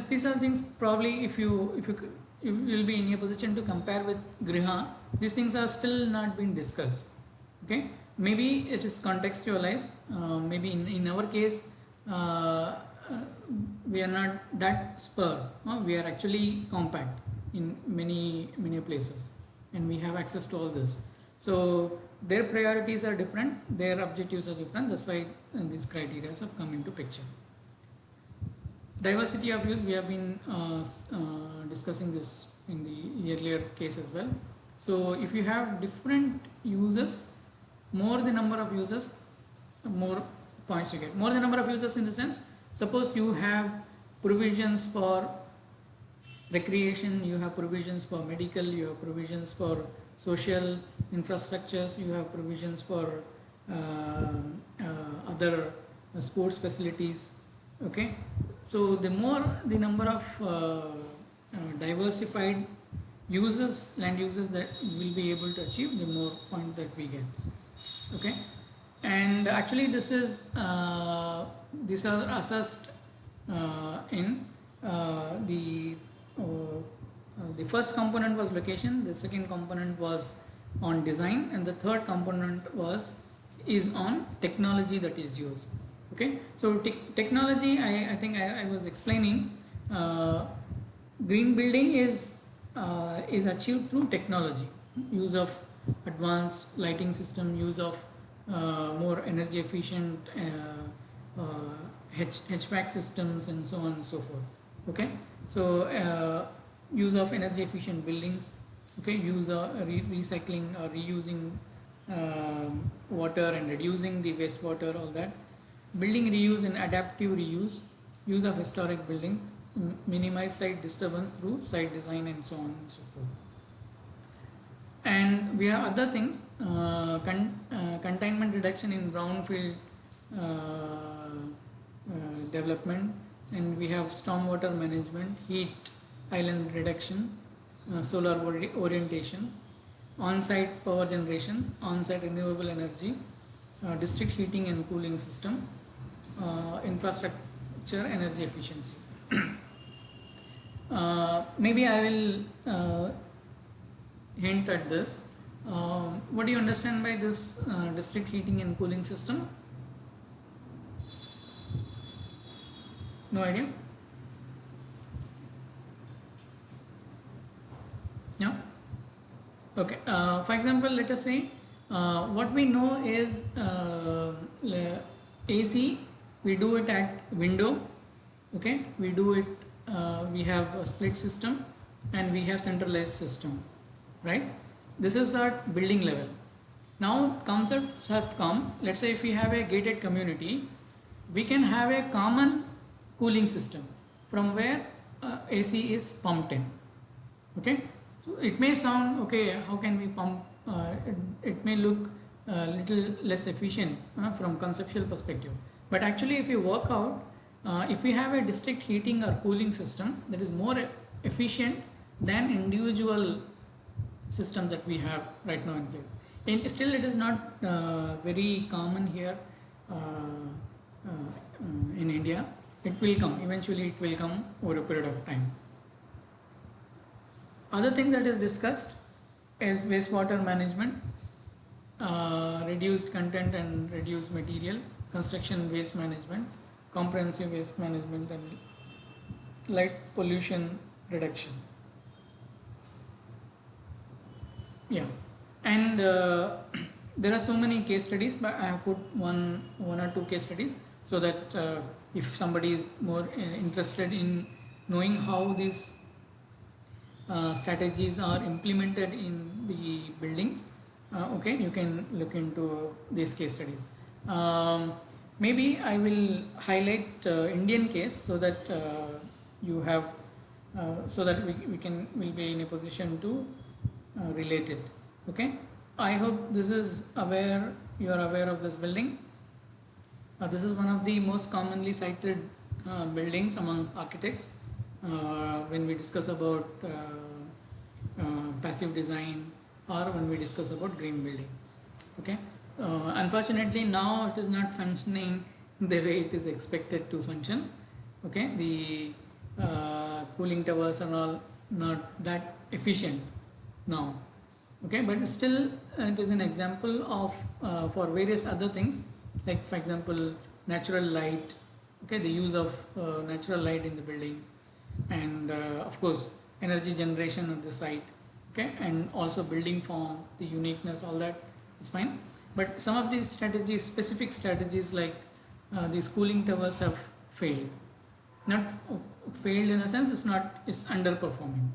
These are things probably if you you will be in a position to compare with Griha. These things are still not been discussed. Okay, maybe it is contextualized. Maybe in our case, we are not that sparse. We are actually compact in many places, and we have access to all this. So their priorities are different, their objectives are different. That's why these criteria have come into picture. Diversity of use, we have been discussing this in the earlier case as well. So if you have different users, more the number of users, more points you get. More the number of users in the sense, suppose you have provisions for recreation, you have provisions for medical, you have provisions for social infrastructures, you have provisions for other sports facilities. Okay, so the more the number of diversified users, land users that will be able to achieve, the more point that we get. Okay, and actually these are assessed in the first component was location, the second component was on design, and the third component is on technology that is used. Okay, so technology, I think I was explaining, green building is achieved through technology, use of advanced lighting system, use of more energy efficient HVAC systems, and so on and so forth. Okay, so use of energy efficient buildings, okay, use of recycling or reusing water and reducing the wastewater, all that. Building reuse and adaptive reuse, use of historic buildings, minimize site disturbance through site design, and so on and so forth. And we have other things, containment reduction in brownfield development, and we have stormwater management, heat island reduction, solar orientation, on-site power generation, on-site renewable energy, district heating and cooling system, infrastructure energy efficiency. Maybe I will hint at this. What do you understand by this district heating and cooling system? No idea? No? Okay. For example, let us say what we know is AC, we do it at window. Okay, we do it, we have a split system and we have centralized system, right? This is at building level. Now concepts have come. Let's say if we have a gated community, we can have a common cooling system from where AC is pumped in. Okay, so it may sound okay, how can we pump, it may look a little less efficient from conceptual perspective, but actually if you work out, if we have a district heating or cooling system that is more efficient than individual systems that we have right now in place. And still it is not very common here in India. It will come, eventually it will come over a period of time. Other things that is discussed is wastewater management, reduced content and reduced material, construction waste management, comprehensive waste management, and light pollution reduction. Yeah, and there are so many case studies, but I have put one or two case studies so that if somebody is more interested in knowing how these strategies are implemented in the buildings, okay, you can look into these case studies. Maybe I will highlight Indian case so that you have so that will be in a position to relate it. Okay, I hope this is aware, you are aware of this building. This is one of the most commonly cited buildings among architects when we discuss about passive design or when we discuss about green building. Okay, unfortunately now it is not functioning the way it is expected to function. Okay, the cooling towers are all not that efficient now. Okay, but still it is an example of for various other things, like for example natural light. Okay, the use of natural light in the building, and of course energy generation at the site. Okay, and also building form, the uniqueness, all that is fine. But some of these strategies, specific strategies like these cooling towers have failed. Not failed in a sense, it's underperforming.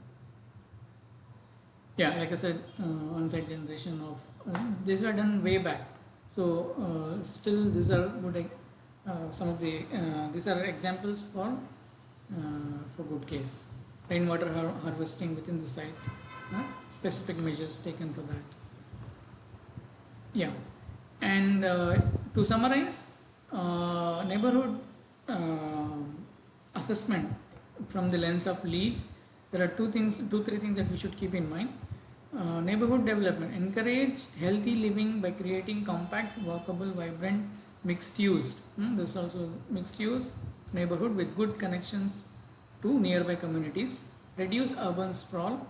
Yeah, like I said, on-site generation of these were done way back. So still these are good. Some of the these are examples for good case. Rainwater harvesting within the site. Specific measures taken for that. Yeah, and to summarize, neighborhood assessment from the lens of LEED, there are two, three things that we should keep in mind. Neighborhood development, encourage healthy living by creating compact, walkable, vibrant, mixed use. This also mixed use neighborhood with good connections to nearby communities, reduce urban sprawl,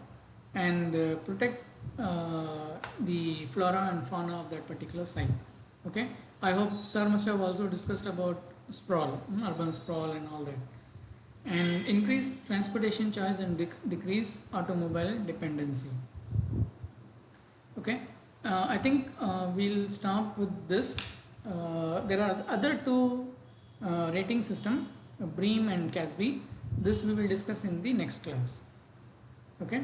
and protect the flora and fauna of that particular site. Okay, I hope sir must have also discussed about sprawl, urban sprawl and all that, and increase transportation choice and decrease automobile dependency. Okay, I think we'll stop with this. There are other two rating system, BREEAM and CASB. This we will discuss in the next class. Okay.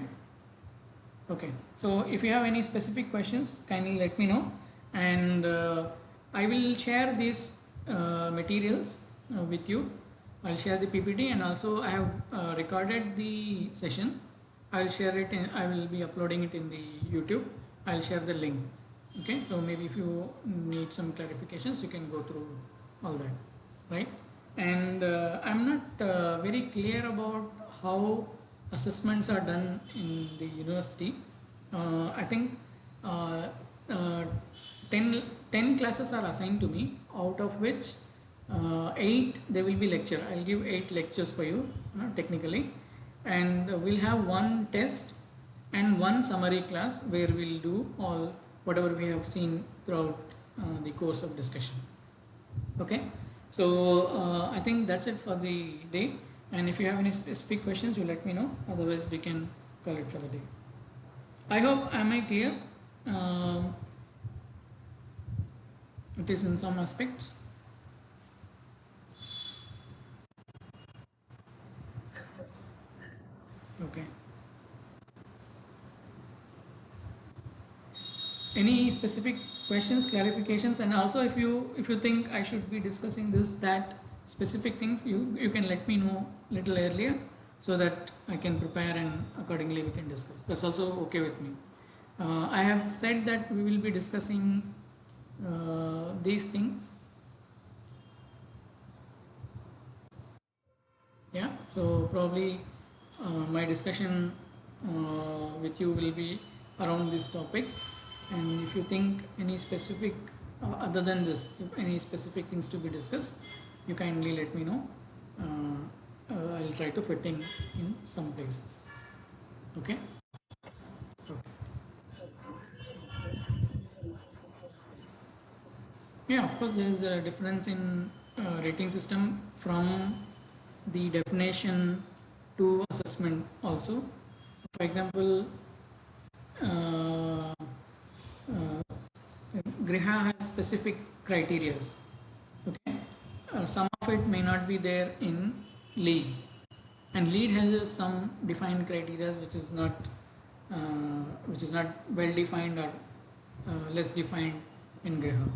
Okay, so if you have any specific questions, kindly let me know, and I will share these materials with you. I'll share the PPT, and also I have recorded the session. I'll share it I will be uploading it in the YouTube. I'll share the link. Okay, so maybe if you need some clarifications, you can go through all that, right? And I'm not very clear about how assessments are done in the university. I think 10 classes are assigned to me, out of which 8 there will be lecture. I'll give 8 lectures for you technically, and we'll have one test and one summary class where we'll do all whatever we have seen throughout the course of discussion. Okay, so I think that's it for the day. And if you have any specific questions, you let me know. Otherwise, we can call it for the day. I hope am I clear? It is in some aspects. Okay. Any specific questions, clarifications, and also if you think I should be discussing this, that specific things, you can let me know little earlier so that I can prepare and accordingly we can discuss. That's also okay with me. I have said that we will be discussing these things. Yeah, so probably my discussion with you will be around these topics, and if you think any specific other than this, if any specific things to be discussed, you kindly let me know. I'll try to fit in some places. Okay. Yeah, of course there is a difference in rating system from the definition to assessment also. For example, Griha has specific criteria. Okay, some of it may not be there in lead, and lead has some defined criteria which is not well defined or less defined in Griha.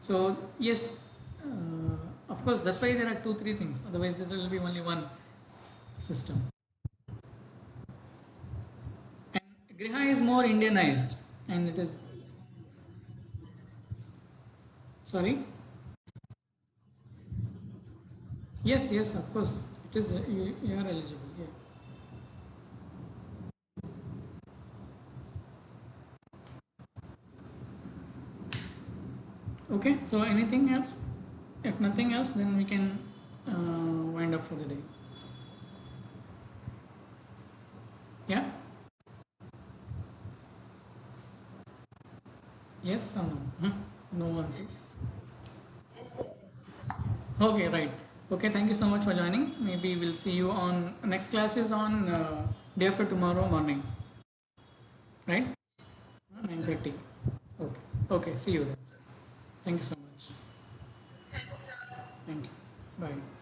So yes, of course that's why there are two three things. Otherwise there will be only one system. And Griha is more Indianized, and it is sorry. Yes, yes, of course it is. You are eligible. Yeah. Okay. So anything else? If nothing else, then we can wind up for the day. Yeah. Yes or no? No one says. Okay, right. Okay, thank you so much for joining. Maybe we'll see you on next class is on day after tomorrow morning, right? 9:30. Okay. Okay, see you then. Thank you so much. Thank you. Bye.